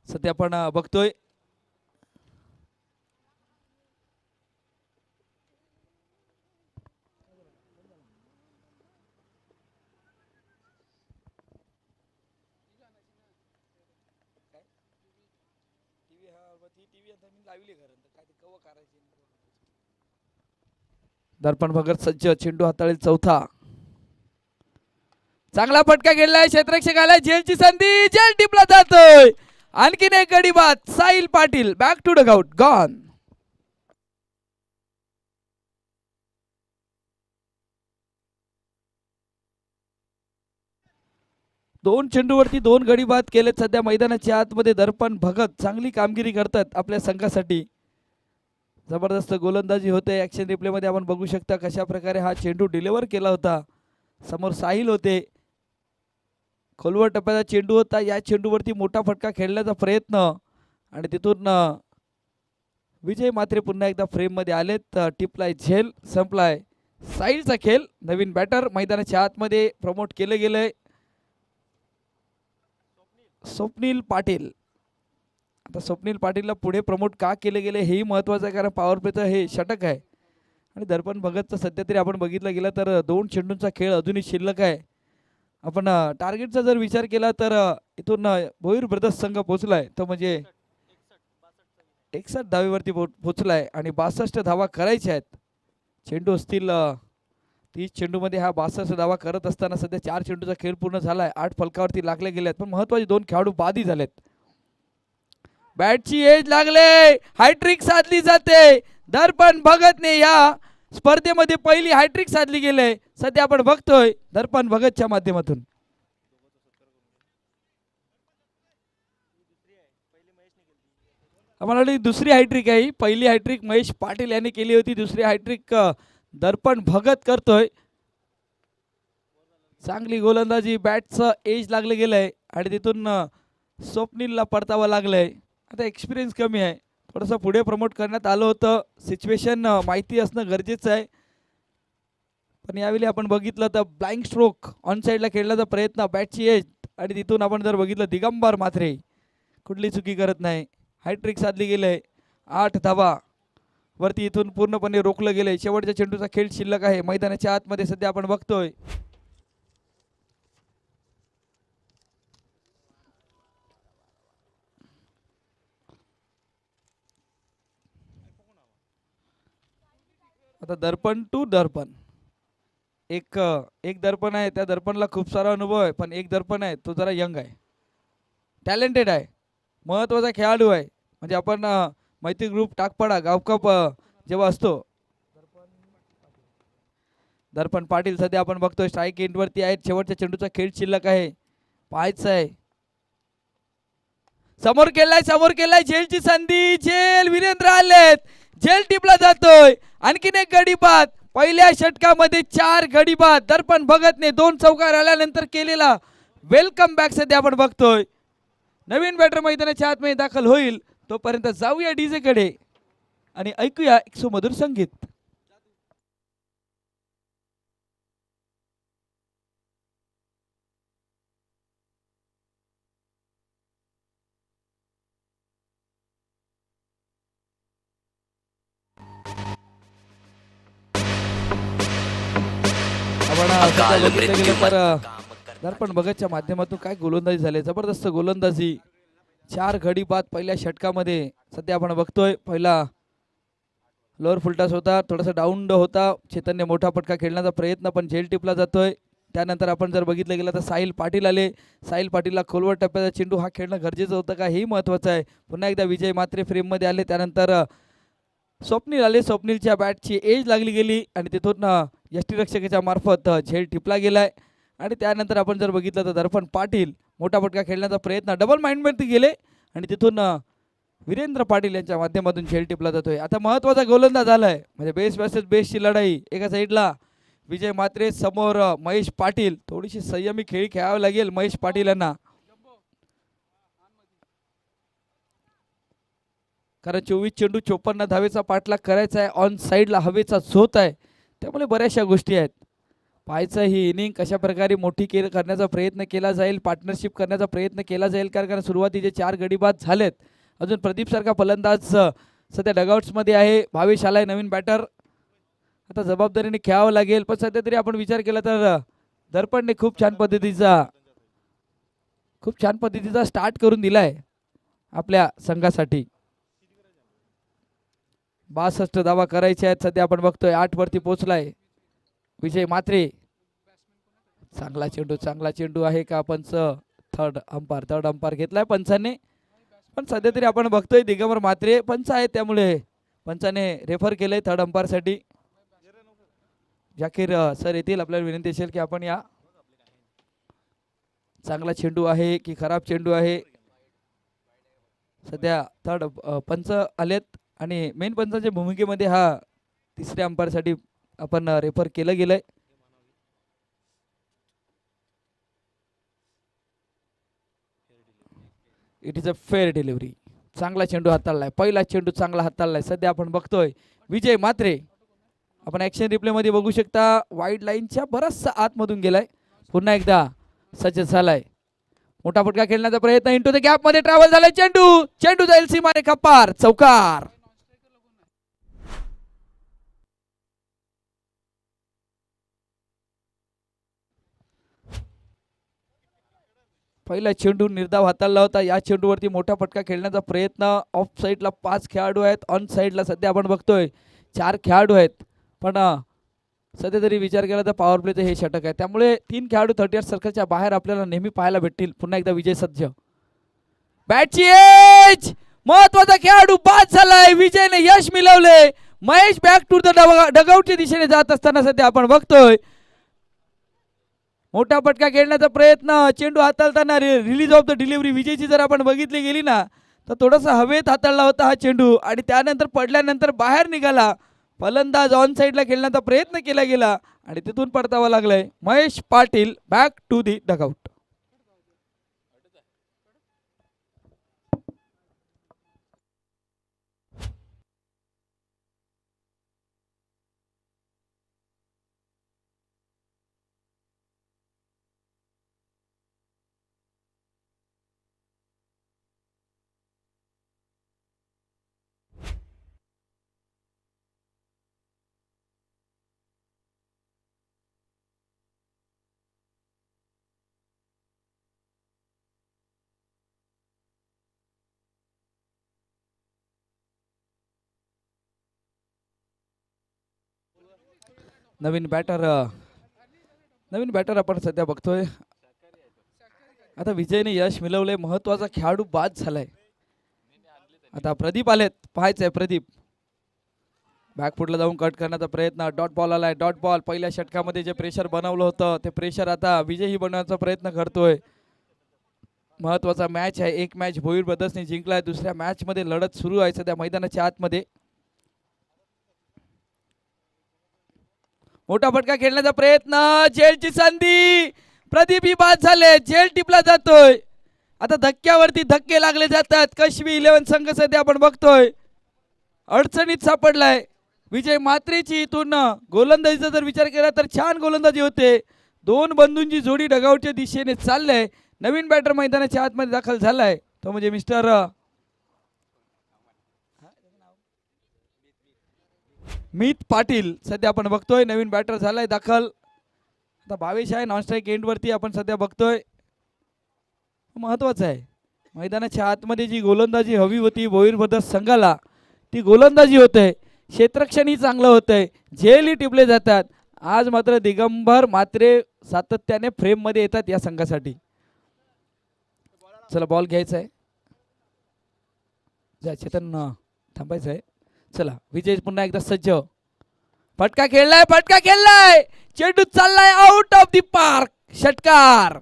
सध्या आपण बघतोय दर्पण भगत सज्ज, चेंडू हाताळेल चौथा. चांगला फटका गेलाय, क्षेत्ररक्षक आलाय, झेलची संधी, झेल टिपला जातोय. आणखीन एक गडी बाद. Sahil Patil back to dugout, gone. दोन चेंडूवरती दोन गडी बाद केलेत सध्या मैदानाच्या आतमध्ये. दर्पण भगत चांगली कामगिरी करतात आपल्या संघासाठी. जबरदस्त गोलंदाजी होते. ऍक्शन रिप्ले मध्ये आपण बघू शकता कशा प्रकारे हा चेंडू डिलिव्हर केला होता. समोर साहिल होते. खोलवर टप्प्याचा चेंडू होता. या चेंडूवरती मोठा फटका खेळण्याचा प्रयत्न आणि तिथून विजय मात्रे पुन्हा एकदा फ्रेम मध्ये आलेत. टिपलाय झेल, संपलाय साहिलचा खेळ. नवीन बॅटर मैदानाच्या आतमध्ये प्रमोट केले गेले स्वप्नील पाटील. आता स्वप्नील पाटीलला पुढे प्रमोट का केले गेले हेही महत्त्वाचं आहे, कारण पॉवर प्लेचं हे षटक आहे. आणि दर्पण भगतचं सध्या तरी आपण बघितलं गेलं तर 2 चेंडूंचा खेळ अजूनही शिल्लक आहे. आपण टार्गेटचा जर विचार केला तर इथून भोईर ब्रदर्स संघ पोहोचलाय तो म्हणजे 61 धावेवरती पोहोचलाय आणि 62 धावा करायच्या आहेत. चेंडू असतील 30 चेंडूमध्ये हा 62 धावा करत असताना सध्या 4 चेंडूचा खेळ पूर्ण झालाय. 8 फलकावरती लागले गेले आहेत, पण महत्त्वाचे 2 खेळाडू बादी झालेत. बॅटची एज लागले, हायट्रिक साधली जाते. दर्पण भगतने या स्पर्धेमध्ये पहिली हायट्रिक साधली गेले सध्या आपण बघतोय दर्पण भगतच्या माध्यमातून. आम्हाला दुसरी हायट्रिक आहे. पहिली हायट्रिक महेश पाटील यांनी केली होती, दुसरी हायट्रिक दर्पण भगत करतोय. चांगली गोलंदाजी, बॅटचं एज लागले गेलंय आणि तिथून स्वप्नीलला परतावं लागलंय. आता एक्सपिरियन्स कमी आहे, थोडंसं पुढे प्रमोट करण्यात आलं होतं. सिच्युएशन माहिती असणं गरजेचं आहे, पण यावेळी आपण बघितलं तर ब्लाइंड स्ट्रोक ऑन साईडला खेळण्याचा प्रयत्न, बॅटची एज आणि तिथून आपण जर बघितलं दिगंबर मात्रे कुठली चुकी करत नाही. हायट्रिक साधली गेले, 8 धावा वरती इथून पूर्णपणे रोखलं गेलंय. शेवटच्या चेंडूचा खेळ शिल्लक आहे मैदानाच्या आतमध्ये सध्या आपण बघतोय. आता दर्पण टू दर्पण, एक दर्पण आहे, त्या दर्पणला खूप सारा अनुभव आहे, पण एक दर्पण आहे तो जरा यंग आहे, टॅलेंटेड आहे, महत्त्वाचा खेळाडू आहे. म्हणजे आपण मैत्री ग्रुप टाकपाडा गावकप जेव्हा असतो, दर्पण पाटील सध्या आपण बघतोय स्ट्राईक एंडवरती आहेत. शेवटच्या चेंडूचा खेळ शिल्लक आहे, पाहायचं आहे. समोर केलाय झेलची संधी, झेल वीरेंद्र आलेत, झेल टिपला जातोय. आणखीन एक गडी बाद. पहिल्या षटकामध्ये 4 गडी बाद दर्पण भगतने 2 चौकार आल्यानंतर केलेला वेलकम बॅक सध्या आपण बघतोय. नवीन बॅटर मैदानाच्या आतमध्ये दाखल होईल, तोपर्यंत जाऊया डीजे कडे आणि ऐकूया एक सुमधुर संगीत. दर्पण भगतच्या माध्यमातून काय गोलंदाजी झाले, जबरदस्त गोलंदाजी. 4 गडी बाद पहिल्या षटकामध्ये सध्या आपण बघतोय. पहिला लोअर फुलटास होता, थोडासा डाऊन होता. चैतन्य मोठा फटका खेळण्याचा प्रयत्न, पण झेल टिपला जातोय. त्यानंतर आपण जर बघितलं गेलं तर साहिल पाटील आले. साहिल पाटीलला खोलवर टप्प्याचा चेंडू हा खेळणं गरजेचं होतं का हेही महत्त्वाचं आहे. पुन्हा एकदा विजय मात्रे फ्रेममध्ये आले. त्यानंतर स्वप्नील आले. स्वप्नीलच्या बॅटची एज लागली गेली आणि तिथून यष्टीरक्षकाच्या मार्फत झेल टिपला गेलाय. आणि त्यानंतर आपण जर बघितलं तर दर्पण पाटील मोठा फटका खेळण्याचा प्रयत्न, डबल माइंडवरती गेले आणि तिथून वीरेंद्र पाटील यांच्या माध्यमातून झेल टिपला जातोय. आता महत्त्वाचा गोलंदाज झालाय, म्हणजे बेस्ट वर्सेस बेस्टची लढाई. एका साईडला विजय मात्रे, समोर महेश पाटील. थोडीशी संयमी खेळी खेळावी लागेल महेश पाटील यांना, कारण 24 चेंडू 54 धावेचा पाठलाग करायचा आहे. ऑन साईडला हवेचा झोत आहे, त्यामुळे बऱ्याचशा गोष्टी आहेत. पाहायचं ही इनिंग कशा प्रकारे मोठी करण्याचा प्रयत्न केला जाईल, पार्टनरशिप करण्याचा प्रयत्न केला जाईल, कारण सुरुवातीचे 4 गडी बाद झालेत. अजून प्रदीप सारखा फलंदाज सध्या डगआउट्समध्ये आहे. भावेश आलाय नवीन बॅटर, आता जबाबदारीने खेळावं लागेल. पण सध्या तरी आपण विचार केला तर दर्पणने खूप छान पद्धतीचा स्टार्ट करून दिलाय आपल्या संघासाठी. 62 धावा करायचे आहेत. सध्या आपण बघतोय 8 वरती पोहोचलाय विजय म्हात्रे. चांगला चेंडू आहे का पंच. थर्ड अंपायर घेतलाय पंचाने. पण सध्या तरी आपण बघतोय दिगंबर म्हात्रे पंच आहेत, त्यामुळे पंचाने रेफर केलंय थर्ड अंपायर साठी. जाकीर सर येतील, आपल्याला विनंती असेल की आपण या. चांगला चेंडू आहे की खराब चेंडू आहे. सध्या थर्ड पंच आलेत आणि मेन पंचाच्या भूमिकेमध्ये हा तिसऱ्या अंपायर साठी आपण रेफर केलं गेलंय. It is a fair delivery. चांगला चेंडू हाताळलाय, पहिला चेंडू चांगला हाताळलाय. सध्या आपण बघतोय विजय म्हात्रे. आपण ऍक्शन रिप्ले मध्ये बघू शकता वाईड लाईनच्या बराचसा आतमधून गेलाय. पुन्हा एकदा सज्ज झालाय. मोठा फटका खेळण्याचा प्रयत्न. इंटू द गॅप मध्ये ट्रॅव्हल झालाय चेंडू जाईल सीमारेखा पार. चौकार. पहिला चेंडू निर्धाव हाताळला होता. या चेंडूवरती मोठा फटका खेळण्याचा प्रयत्न. ऑफ साईडला 5 खेळाडू आहेत, ऑन साईडला सध्या आपण बघतोय 4 खेळाडू आहेत. पण सध्या तरी विचार केला तर पॉवर प्लेचं हे षटक आहे, त्यामुळे 3 खेळाडू 38 सर्कलच्या बाहेर आपल्याला नेहमी पाहायला भेटतील. पुन्हा एकदा विजय सज्ज. बॅटची एज. महत्वाचा खेळाडू बाद झालाय. विजयने यश मिळवले. महेश बॅक टू द डगआउटच्या दिशेने जात असताना सध्या आपण बघतोय मोठा फटका खेळण्याचा प्रयत्न. चेंडू हाताळताना रिलीज ऑफ द डिलिव्हरी विजयची जर आपण बघितली गेली ना तर थोडासा हवेत हाताळला होता हा चेंडू आणि त्यानंतर पडल्यानंतर बाहेर निघाला. फलंदाज ऑन साईडला खेळण्याचा प्रयत्न केला गेला आणि तिथून परतावा लागलाय. Mahesh Patil back to the dugout. नवीन बॅटर आपण सध्या बघतोय. आता विजयने यश मिळवले. महत्वाचा खेळाडू बाद झालाय. आता प्रदीप आलेत, पाहायचंय प्रदीप. बॅकफुटला जाऊन कट करण्याचा प्रयत्न. डॉट बॉल आलाय. Dot ball. पहिल्या षटकामध्ये जे प्रेशर बनवलं होतं ते प्रेशर आता विजयही बनवण्याचा प्रयत्न करतोय. महत्वाचा मॅच आहे. एक मॅच भोईर ब्रदर्सने जिंकलाय. दुसऱ्या मॅच मध्ये लढत सुरू आहे सध्या मैदानाच्या आतमध्ये. मोठा फटका खेळण्याचा प्रयत्न. झेलची संधी. प्रदीप ही बाद झाले. झेल टिपला जातोय. आता धक्क्यावरती धक्के लागले जातात. कश्मी 11 संघ सध्या आपण बघतोय अडचणीत सापडलाय. विजय म्हात्रेची इथून गोलंदाजीचा जर विचार केला तर छान गोलंदाजी होते. 2 बंधूंची जोडी डगआउटच्या दिशेने चाललंय. नवीन बॅटर मैदानाच्या आतमध्ये दाखल झालाय, तो म्हणजे मिस्टर मीत पाटील. सध्या आपण बघतोय नवीन बॅटर झालाय दाखल. आता 22 आहे. नॉन स्ट्राईक एंड वरती आपण सध्या बघतोय. महत्वाचं आहे मैदानाच्या आतमध्ये जी गोलंदाजी हवी होती भोईर ब्रदर्स संघाला ती गोलंदाजी होते. क्षेत्ररक्षणही चांगलं होतंय. झेलही टिपले जातात. आज मात्र दिगंबर म्हात्रे सातत्याने फ्रेम मध्ये येतात या संघासाठी. चला बॉल घ्यायचा आहे. चेतन थांबायचं आहे. चला विजय पुन्हा एकदा सज्ज. फटका खेळलाय. चेंडू चाललाय आउट ऑफ दी पार्क. षटकार.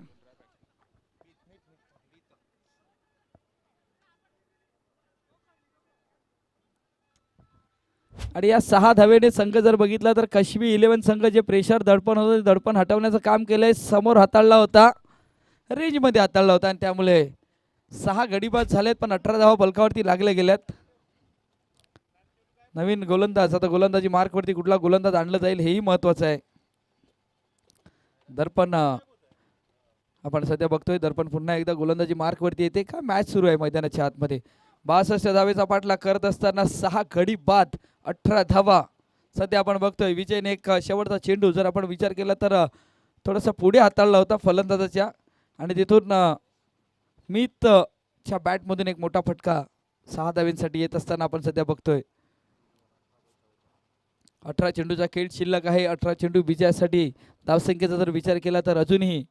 आणि या 6 धावेने संघ जर बघितला तर कश्मी 11 संघ जे प्रेशर दडपण होतं दडपण हटवण्याचं काम केलंय. समोर हाताळला होता, रेंज मध्ये हाताळला होता आणि त्यामुळे 6 गडी बाद झालेत. पण 18 धावा बलकावरती लागल्या गेल्यात. नवीन गोलंदाज. आता गोलंदाजी मार्कवरती कुठला गोलंदाज आणलं जाईल हेही महत्वाचं आहे. दर्पण आपण सध्या बघतोय. दर्पण पुन्हा एकदा गोलंदाजी मार्कवरती येते का. मॅच सुरू आहे मैदानाच्या आतमध्ये. 62 धावेचा पाठलाग करत असताना 6 गडी बाद 18 धावा सध्या आपण बघतोय. विजयने एक शेवटचा चेंडू जर आपण विचार केला तर थोडासा पुढे हाताळला होता फलंदाजाच्या आणि तिथून मीतच्या बॅटमधून एक मोठा फटका 6 धावेंसाठी येत असताना आपण सध्या बघतोय. 18 चेंडूचा खेळ शिल्लक आहे. 18 चेंडू विजयासाठी धावसंख्येचा जर विचार केला तर अजूनही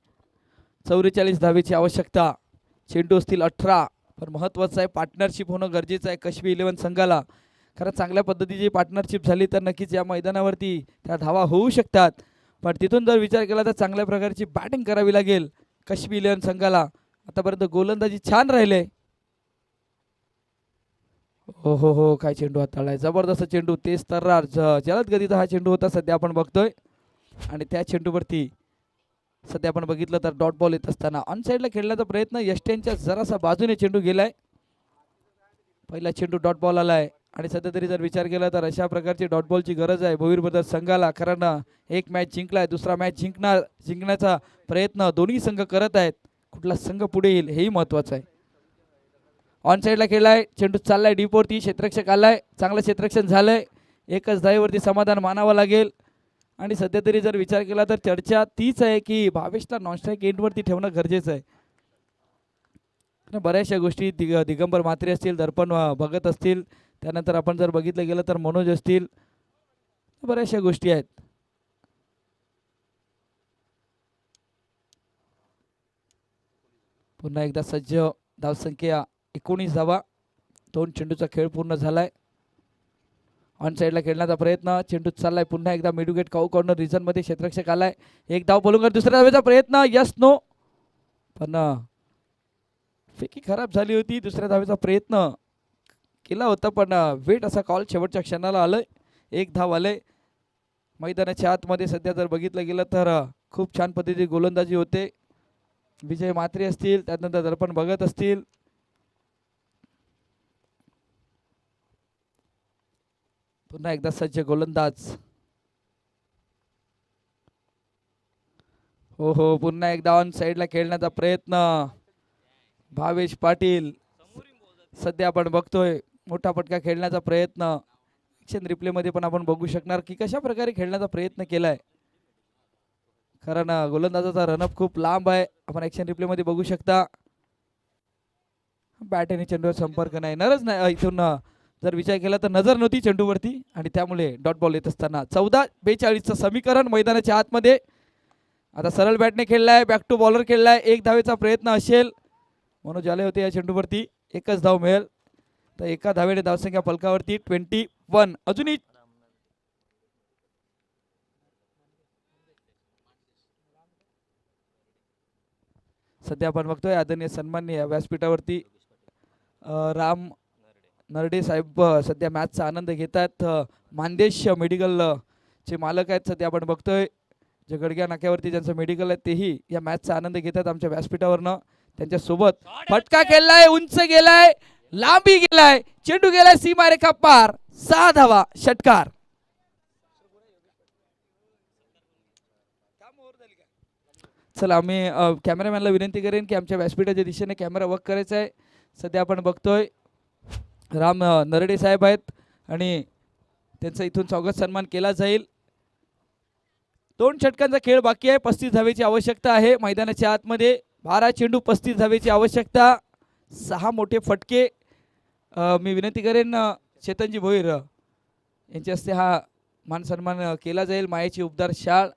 44 धावेची आवश्यकता. चेंडू असतील 18, पण महत्त्वाचं आहे पार्टनरशिप होणं गरजेचं आहे कशबी 11 संघाला. कारण चांगल्या पद्धतीची पार्टनरशिप झाली तर नक्कीच या मैदानावरती त्या धावा होऊ शकतात. पण तिथून जर विचार केला तर चांगल्या प्रकारची बॅटिंग करावी लागेल कशबी 11 संघाला. आतापर्यंत गोलंदाजी छान राहिले. हो काय चेंडू हाताळलाय, जबरदस्त चेंडू, तेज तर्रार जलद गतीचा हा चेंडू होता सध्या आपण बघतोय. आणि त्या चेंडूवरती सध्या आपण बघितलं तर डॉट बॉल येत असताना ऑन साईडला खेळण्याचा प्रयत्न यष्ट्यांच्या जरासा बाजूने चेंडू गेलाय. पहिला चेंडू डॉट बॉल आलाय आणि सध्या तरी जर विचार केला तर अशा प्रकारची डॉट बॉलची गरज आहे भोईर ब्रदर्स संघाला. कारण एक मॅच जिंकलाय, दुसरा मॅच जिंकण्याचा प्रयत्न दोन्ही संघ करत आहेत. कुठला संघ पुढे येईल हेही महत्वाचं आहे. ऑन साईडला खेळलाय, चेंडू चाललाय डीपवरती, क्षेत्ररक्षक आलाय, चांगलं क्षेत्ररक्षण झालंय. एकच धावेवरती समाधान मानावं लागेल. आणि सध्या तरी जर विचार केला तर चर्चा तीच आहे की भावेशला नॉनस्ट्राईक एंडवरती ठेवणं गरजेचं आहे. बऱ्याचशा गोष्टी दिगंबर म्हात्रे असतील, दर्पण भगत असतील, त्यानंतर आपण जर बघितलं गेलं तर मनोज असतील, बऱ्याचशा गोष्टी आहेत. पुन्हा एकदा सज्ज, धावसंख्या 19 धावा, 2 चेंडूचा खेळ पूर्ण झालाय. ऑन साईडला खेळण्याचा प्रयत्न, चेंडू चाललाय पुन्हा एकदा मिडुगेट काऊ कॉर्नर रिजन मध्ये, क्षेत्ररक्षक आलाय, एक धाव बोलून दुसऱ्या धावेचा प्रयत्न, यस नो, पण फेकी खराब झाली होती. दुसऱ्या धावेचा प्रयत्न केला होता पण वेट असा कॉल शेवटच्या क्षणाला आलंय. एक धाव आलंय. मैदानाच्या आतमध्ये सध्या जर बघितलं गेलं तर खूप छान पद्धतीची गोलंदाजी होते. विजय म्हात्रे असतील, त्यानंतर दर्पण भगत असतील, पुन्हा एकदा सज्ज गोलंदाज, हो पुन्हा एकदा ऑन साईडला खेळण्याचा प्रयत्न भावेश पाटील. सध्या आपण बघतोय मोठा फटका खेळण्याचा प्रयत्न. ॲक्शन रिप्ले मध्ये पण आपण बघू शकणार की कशा प्रकारे खेळण्याचा प्रयत्न केलाय. कारण गोलंदाजाचा रनअप खूप लांब आहे, आपण ॲक्शन रिप्ले मध्ये बघू शकता. बॅट आणि चेंडूवर संपर्क नाही, नरच नाही. इथून जर विचार केला तर नजर नव्हती चेंडूवरती आणि त्यामुळे डॉट बॉल येत असताना 14-42चं समीकरण मैदानाच्या आतमध्ये. आता सरळ बॅटने खेळलाय, बॅक टू बॉलर खेळलाय, एक धावेचा प्रयत्न असेल. मनोज आले होते या चेंडूवरती, एकच धाव मिळेल. तर एका धावेने धावसंख्या फलकावरती 21. अजूनही सध्या आपण बघतोय आदरणीय सन्माननीय व्यासपीठावरती राम नरडे साहेब सध्या मॅचचा आनंद घेतात. मानदेश मेडिकल चे मालक आहेत सध्या आपण बघतोय, जे गडग्या नाक्यावरती ज्यांचं मेडिकल आहे तेही या मॅचचा आनंद घेतात आमच्या व्यासपीठावरनं. त्यांच्या सोबत फटका खेळलाय, उंच गेलाय, लांबी गेलाय, चेंडू गेलाय सीमारेखा पार, 6 धावा, षटकार. चला मी कॅमेरामॅनला विनंती करेन की आमच्या व्यासपीठाच्या दिशेने कॅमेरा वर्क करायचा आहे. सध्या आपण बघतोय राम नरडे साहेब आहेत आणि त्यांचा इथून स्वागत सन्मान केला जाईल. 2 षटकांचा खेळ बाकी आहे. 35 धावेची आवश्यकता आहे मैदानाच्या आतमध्ये. 12 चेंडू 35 धावेची आवश्यकता, 6 मोठे फटके. मी विनंती करेन चेतनजी भोईर यांच्या हस्ते हा मान सन्मान केला जाईल. मायेची उबदार शाळ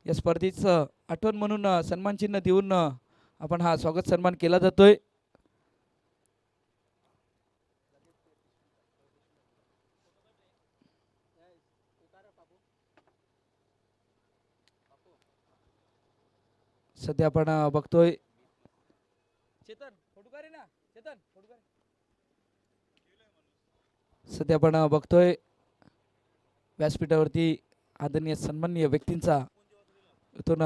या स्पर्धेचं आठवण म्हणून सन्मान चिन्ह देऊन आपण हा स्वागत सन्मान केला जातोय. सध्या आपण बघतोय सध्या आपण बघतोय व्यासपीठावरती आदरणीय सन्माननीय व्यक्तींचा इथून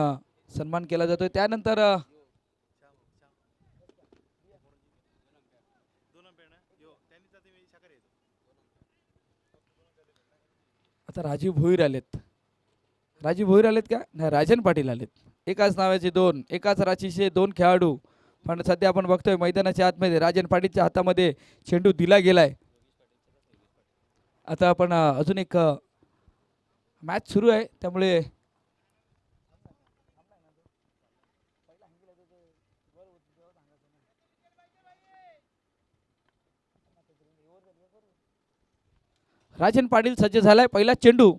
सन्मान केला जातोय. त्यानंतर आता राजीव भोईर आलेत. राजीव भोईर आलेत का नाही, राजन पाटील आलेत. एकाच नावाचे 2, एकाच राशीचे 2 खेळाडू. पण सध्या आपण बघतोय मैदानाच्या आतमध्ये राजन पाटीलच्या हातामध्ये चेंडू दिला गेलाय. आता आपण अजून एक मॅच सुरू आहे त्यामुळे राजन पाटील सज्ज झालाय. पहिला चेंडू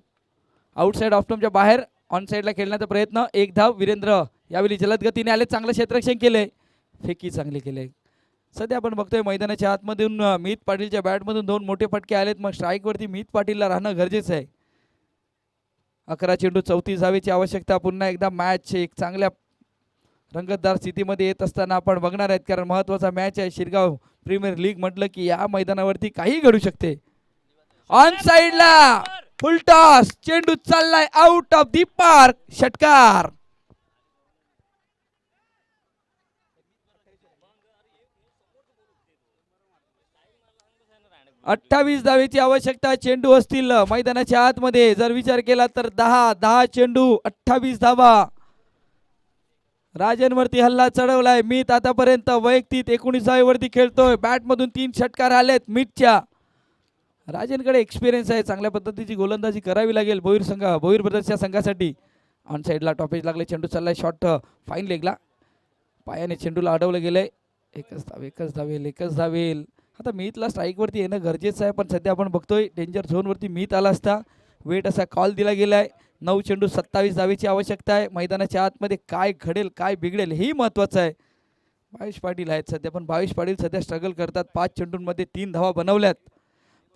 आउटसाइड ऑफ स्टंपच्या बाहेर ऑन साईडला खेळण्याचा प्रयत्न. एक धाव वीरेंद्र यावेळी जलद गतीने आले, चांगलं क्षेत्ररक्षण केले, फेकी चांगली केले. सध्या आपण बघतोय मैदानाच्या आतमधून मित पाटीलच्या बॅटमधून 2 मोठे फटके आलेत. मग स्ट्राईकवरती मित पाटीलला राहणं गरजेचं आहे. 11 चेंडू 34 धावेची आवश्यकता. पुन्हा एकदा मॅच एक चांगल्या रंगतदार स्थितीमध्ये येत असताना आपण बघणार आहेत, कारण महत्त्वाचा मॅच आहे. शिरगाव प्रीमियर लीग म्हटलं की या मैदानावरती काही घडू शकते. ऑन साईडला फुल टॉस, चेंडू चाललाय आउट ऑफ दी पार्क, षटकार. अठ्ठावीस धावेची आवश्यकता. चेंडू असतील मैदानाच्या आतमध्ये. जर विचार केला तर 10 चेंडू 28 धावा. राजनवरती हल्ला चढवलाय मीत. आतापर्यंत वैयक्तिक 19 वरती खेळतोय. बॅटमधून 3 षटकार आलेत मीतच्या. राजनकडे एक्सपिरियन्स आहे, चांगल्या पद्धतीची गोलंदाजी करावी लागेल भोईर ब्रदर्सच्या संघासाठी. ऑन साईडला टॉपेज लागले, चेंडू चाललाय शॉर्ट फाईन लेगला. पायाने चेंडूला अडवलं गेलंय. एकच धावेल. आता मीतला स्ट्राईकवरती येणं गरजेचं आहे, पण सध्या आपण बघतोय डेंजर झोनवरती मीत आला असता. वेट असा कॉल दिला गेलाय. 9 चेंडू 27 धावेची आवश्यकता आहे. मैदानाच्या आतमध्ये काय घडेल काय बिघडेल हेही महत्त्वाचं आहे. भावेश पाटील आहेत सध्या, पण भावेश पाटील सध्या स्ट्रगल करतात. 5 चेंडूंमध्ये 3 धावा बनवल्यात.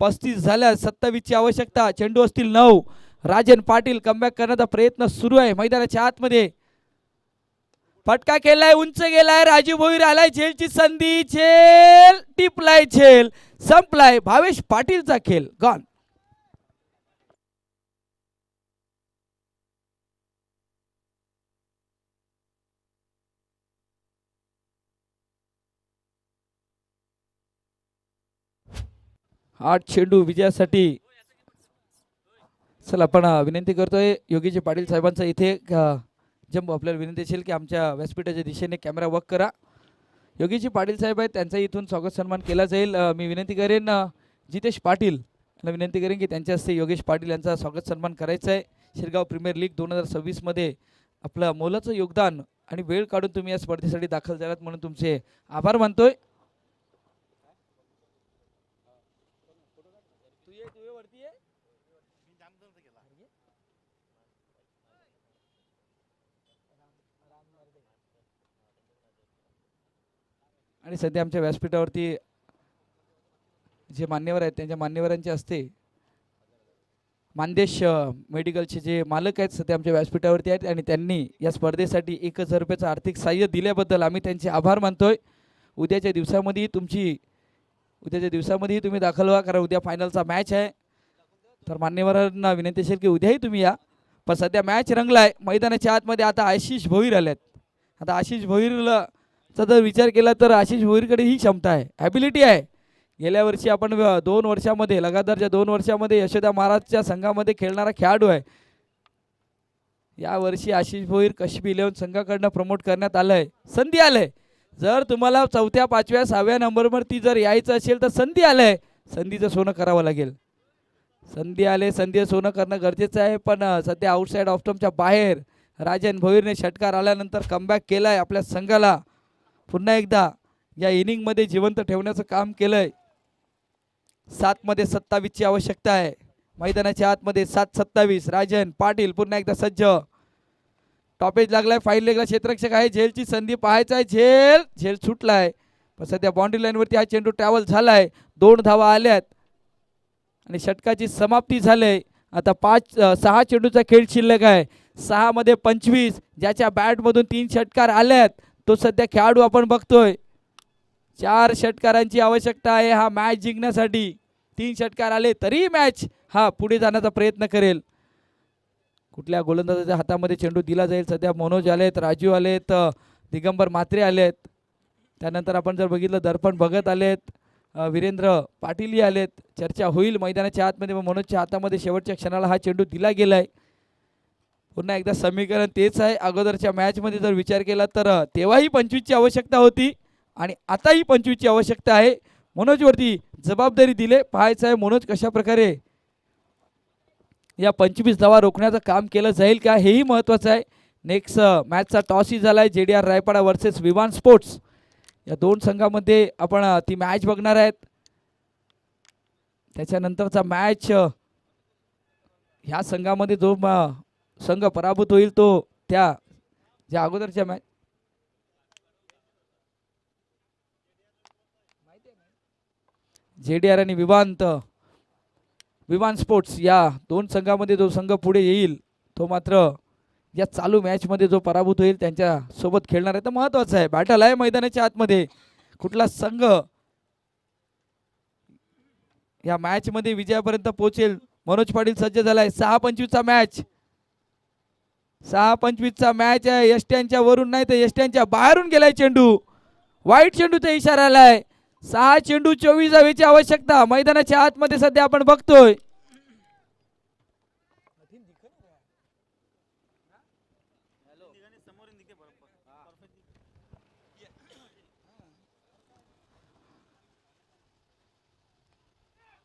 35 झाल्या. 27ची आवश्यकता. चेंडू असतील 9. राजन पाटील कमबॅक करण्याचा प्रयत्न सुरू आहे मैदानाच्या आतमध्ये. फटका केलाय, उंच गेलाय. राजू भोईर आलाय. झेलची संधी. झेल टिपलाय. झेल संपलाय. भावेश पाटीलचा खेळ गॉन. आठ चेंडू विजयासाठी. चला आपण विनंती करतोय योगीजी पाटील साहेबांचा इथे जम्बो आपल्याला विनंती असेल की आमच्या व्यासपीठाच्या दिशेने कॅमेरा वर्क करा. योगीजी पाटील साहेब आहेत, त्यांचा इथून स्वागत सन्मान केला जाईल. मी विनंती करेन जितेश पाटील यांना विनंती करेन की त्यांच्या हस्ते योगेश पाटील यांचा स्वागत सन्मान करायचा आहे. शिरगाव प्रीमियर लीग 2026 मध्ये आपलं मोलाचं योगदान आणि वेळ काढून तुम्ही या स्पर्धेसाठी दाखल झालात म्हणून तुमचे आभार मानतोय. आणि सध्या आमच्या व्यासपीठावरती जे मान्यवर आहेत त्यांच्या मान्यवरांचे हस्ते मानदेश मेडिकलचे जे मालक आहेत सध्या आमच्या व्यासपीठावरती आहेत आणि त्यांनी या स्पर्धेसाठी 1000 रुपयाचं आर्थिक सहाय्य दिल्याबद्दल आम्ही त्यांचे आभार मानतोय. उद्याच्या दिवसामध्ये तुम्ही दाखल व्हा, कारण उद्या फायनलचा मॅच आहे. तर मान्यवरांना विनंती असेल की उद्याही तुम्ही या. पण सध्या मॅच रंगलाय मैदानाच्या आतमध्ये. आता आशिष भोईर आलेत. आता आशिष भोईरला जर विचार केला तर आशिष भोईरकडे ही क्षमता आहे, ॲबिलिटी आहे. गेल्या वर्षी आपण 2 वर्षामध्ये लगातारच्या 2 वर्षामध्ये यशोदा महाराजच्या संघामध्ये खेळणारा खेळाडू आहे. या वर्षी आशिष भोईर कशबी 11 संघाकडनं प्रमोट करण्यात आलंय. संधी आलंय. जर तुम्हाला 4थ्या 5व्या 6व्या नंबरवरती जर यायचं असेल तर संधी आलंय. संधीचं सोनं करावं लागेल. संधी सोनं करणं गरजेचं आहे. पण सध्या आउटसाईड ऑफ स्टंपच्या बाहेर राजन भोईरने षटकार आल्यानंतर कमबॅक केलाय. आपल्या संघाला पुन्हा एकदा या इनिंगमध्ये जिवंत ठेवण्याचं काम केलंय. 7 मध्ये 27ची आवश्यकता आहे. मैदानाच्या आतमध्ये 7-27. राजन पाटील पुन्हा एकदा सज्ज. टॉपेज लागलाय. फाईन लेगला क्षेत्ररक्षक आहे. झेलची संधी पाहायचा आहे. झेल सुटलाय. पण सध्या बाउंड्री लाईनवरती हा चेंडू ट्रॅव्हल झालाय. 2 धावा आल्यात आणि षटकाची समाप्ती झाली. आता 6 चेंडूचा खेळ शिल्लक आहे. 6 मध्ये 25. ज्याच्या बॅटमधून 3 षटकार आल्यात तो सध्या खेळाडू आपण बघतोय. 4 षटकारांची आवश्यकता आहे हा मॅच जिंकण्यासाठी. 3 षटकार आले तरी मॅच हा पुढे जाण्याचा प्रयत्न करेल. कुठल्या गोलंदाजाच्या हातामध्ये चेंडू दिला जाईल. सध्या मनोज आलेत, राजू आलेत, दिगंबर म्हात्रे आलेत. त्यानंतर आपण जर बघितलं दर्पण भगत आलेत, वीरेंद्र पाटीलही आलेत. चर्चा होईल मैदानाच्या आतमध्ये. मनोजच्या हातामध्ये शेवटच्या क्षणाला हा चेंडू दिला गेलाय. पुन्हा एकदा समीकरण तेच आहे. अगोदरच्या मॅचमध्ये जर विचार केला तर तेव्हाही 25ची आवश्यकता होती आणि आताही 25ची आवश्यकता आहे. मनोजवरती जबाबदारी दिले. पाहायचं आहे मनोज कशा प्रकारे या 25 धावा रोखण्याचं काम केलं जाईल का, हेही महत्त्वाचं आहे. नेक्स्ट मॅचचा टॉसही झाला आहे. JDR रायपाडा वर्सेस विमान स्पोर्ट्स या 2 संघामध्ये आपण ती मॅच बघणार आहेत. त्याच्यानंतरचा मॅच ह्या संघामध्ये जो संघ पराभूत होईल तो त्या ज्या अगोदरच्या मॅच JDR आणि विमान स्पोर्ट्स या दोन संघामध्ये जो संघ पुढे येईल तो मात्र या चालू मॅच मध्ये जो पराभूत होईल त्यांच्या सोबत खेळणार आहे. तर महत्वाचं आहे, बॅटल आहे मैदानाच्या आतमध्ये. कुठला संघ या मॅच मध्ये विजयापर्यंत पोहोचेल. मनोज पाटील सज्ज झालाय. 6-25 मॅच, 6-25 मॅच आहे. यष्ट्यांच्या वरून नाही तर यष्ट्यांच्या बाहेरून गेलाय चेंडू. वाईट चेंडूचा इशारा आलाय. 6 चेंडू 24 धावेची आवश्यकता मैदानाच्या आतमध्ये सध्या आपण बघतोय.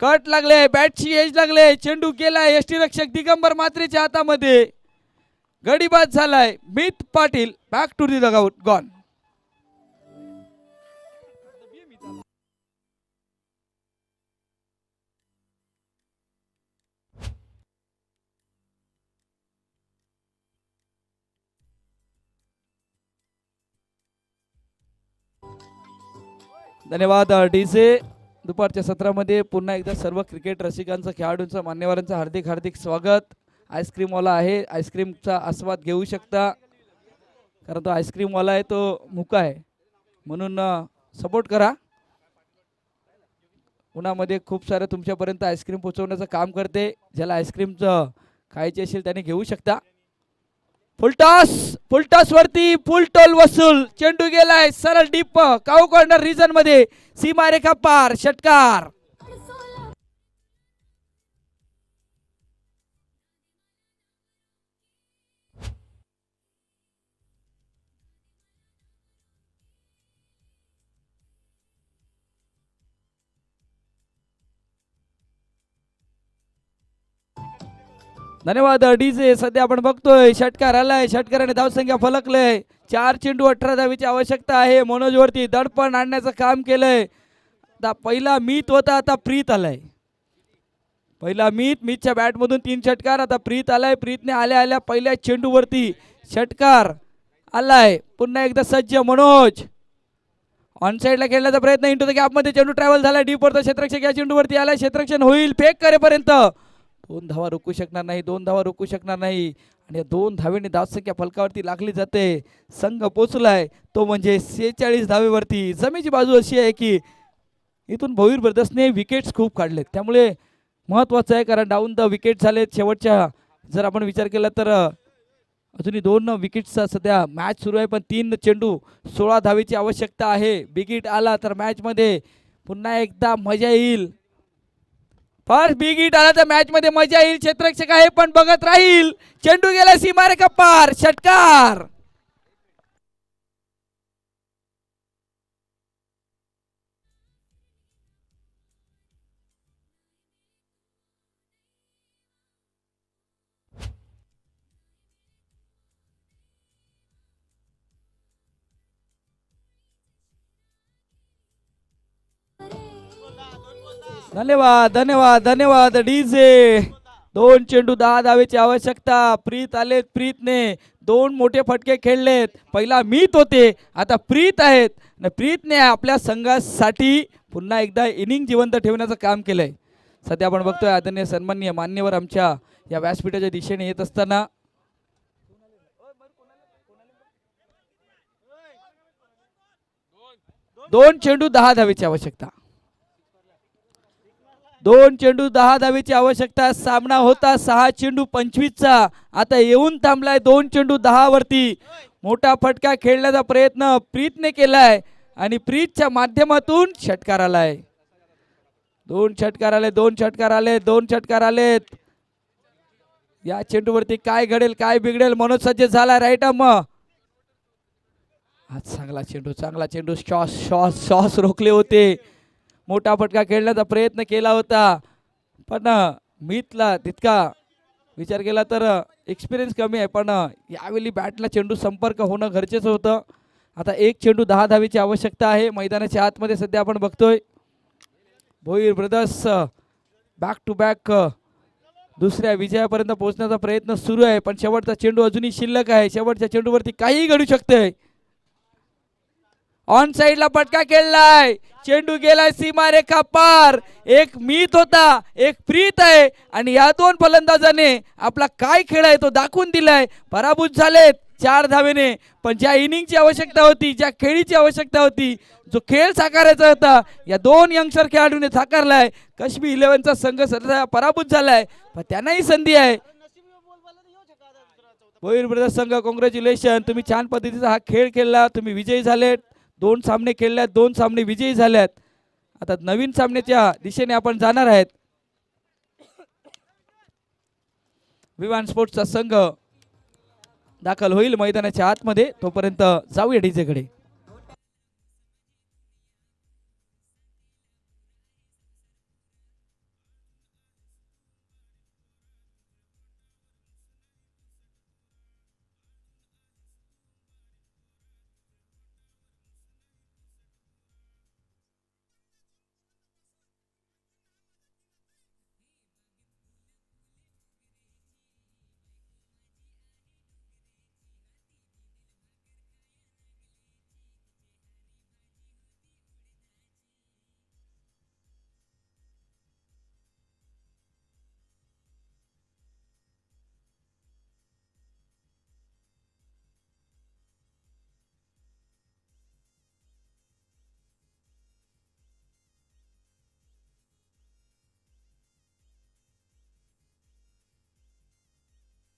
कट लागले, बॅटची एज लागले, चेंडू गेलाय यष्टीरक्षक दिगंबर मात्रेच्या हातामध्ये. गडीबाद झालाय. Mit Patil back to the dugout gone. धन्यवाद डीजे. दुपारच्या सत्रामध्ये पुन्हा एकदा सर्व क्रिकेट रसिकांचं, खेळाडूंचं, मान्यवरांचं हार्दिक हार्दिक स्वागत. आईस्क्रीमवाला आहे, आईस्क्रीमचा आस्वाद घेऊ शकता, कारण तो आईस्क्रीमवाला आहे तो मुका आहे, म्हणून सपोर्ट करा. उन्हामध्ये खूप सारं तुमच्यापर्यंत आईस्क्रीम पोहोचवण्याचं काम करते. ज्याला आईस्क्रीमचं खायची असेल त्याने घेऊ शकता. फुलटॉस वरती फुलटोल वसूल. चेंडू गेलाय सरळ डीप काऊ कॉर्नर रिजन मध्ये. सीमारेखा पार, षटकार. धन्यवाद डीजे. सध्या आपण बघतोय षटकार आलाय. षटकाराने धावसंख्या फलकलंय. 4 चेंडू 18 धावेची आवश्यकता आहे. मनोज वरती दडपण आणण्याचं काम केलंय. आता पहिला मीत होता, आता प्रीत आलाय. पहिला मीतच्या बॅट मधून 3 षटकार. आता प्रीत आलाय. प्रीतने आल्या आल्या पहिल्या चेंडू वरती षटकार आलाय. पुन्हा एकदा सज्ज मनोज. ऑन साइडला खेळण्याचा प्रयत्न. इंटू द गॅप मध्ये चेंडू ट्रॅव्हल झाला. डीप वरती क्षेत्ररक्षक या चेंडू वरती आलाय. क्षेत्ररक्षण होईल फेक करेपर्यंत. 2 धावा रोखू शकणार नाही. 2 धावा रोखू शकणार नाही. आणि या 2 धावेने धावसंख्या फलकावरती लागली जाते. संघ पोचलाय तो म्हणजे 46 धावेवरती. जमेची बाजू अशी आहे की इथून भोईर ब्रदर्सने विकेट्स खूप काढलेत, त्यामुळे महत्वाचं आहे, कारण डाऊन द विकेट झालेत. शेवटच्या जर आपण विचार केला तर अजूनही 2 विकेट्सचा सध्या मॅच सुरू आहे, पण 3 चेंडू 16 धावेची आवश्यकता आहे. बिगिट आला तर मॅच मध्ये पुन्हा एकदा मजा येईल. फर्स्ट बिग हिट आला तर मॅच मध्ये मजा येईल. क्षेत्ररक्षक आहे पण बघत राहील. चेंडू गेला सीमारेखा पार, षटकार. धन्यवाद धन्यवाद धन्यवाद डीजे. 2 चेंडू 10 धावेची आवश्यकता. प्रीत आलेत. प्रीतने 2 मोठे फटके खेळलेत. पहिला मीत होते, आता प्रीत आहेत. प्रीतने आपल्या संघासाठी पुन्हा एकदा इनिंग जिवंत ठेवण्याचं काम केलंय. सध्या आपण बघतोय आदरणीय सन्माननीय मान्यवर आमच्या या व्यासपीठाच्या दिशेने येत असताना दोन चेंडू 10 धावेची आवश्यकता. 2 चेंडू 10 धावेची आवश्यकता. सामना होता 6 चेंडू 25चा. आता येऊन थांबलाय 2 चेंडू 10 वरती. मोठा फटका खेळण्याचा प्रयत्न प्रीतने केलाय आणि प्रीतच्या माध्यमातून षटकार आलाय. 2 षटकार आले. 2 षटकार आले. 2 षटकार आलेत. या चेंडूवरती काय घडेल, काय बिघडेल. मनोज सज्ज झाला. Right arm. आज चांगला चेंडू, चांगला चेंडू. शॉस रोखले होते. मोठा फटका खेळण्याचा प्रयत्न केला होता, पण मीतला तितका विचार केला तर एक्सपिरियन्स कमी आहे, पण यावेळी बॅटला चेंडू संपर्क होणं गरजेचं होतं. आता 1 चेंडू 10 धावेची आवश्यकता आहे. मैदानाच्या आतमध्ये सध्या आपण बघतोय Bhoir brothers back to back दुसऱ्या विजयापर्यंत पोहोचण्याचा प्रयत्न सुरू आहे, पण शेवटचा चेंडू अजूनही शिल्लक आहे. शेवटच्या चेंडूवरती काहीही घडू शकतंय. ऑन साइडला फटका खेळलाय, चेंडू गेलाय सीमारेखा पार. एक मीत होता, एक प्रीत आहे आणि या दोन फलंदाजाने आपला काय खेळ आहे तो दाखवून दिलाय. पराभूत झालेत 4 धावेने, पण ज्या इनिंगची आवश्यकता होती, ज्या खेळीची आवश्यकता होती, जो खेळ साकारायचा होता, या 2 यंगस्टर खेळाडूने साकारलाय. कश्मीर 11चा संघ सध्या पराभूत झालाय, पण त्यांनाही संधी आहे. भोईर ब्रदर्स संघ, कॉंग्रॅच्युलेशन, तुम्ही छान पद्धतीचा हा खेळ खेळला, तुम्ही विजयी झालेत. 2 सामने खेळल्यात, 2 सामने विजयी झाल्यात. आता नवीन सामन्याच्या दिशेने आपण जाणार आहेत. विवान स्पोर्ट्सचा संघ दाखल होईल मैदानाच्या आतमध्ये. तोपर्यंत जाऊया डीजेकडे.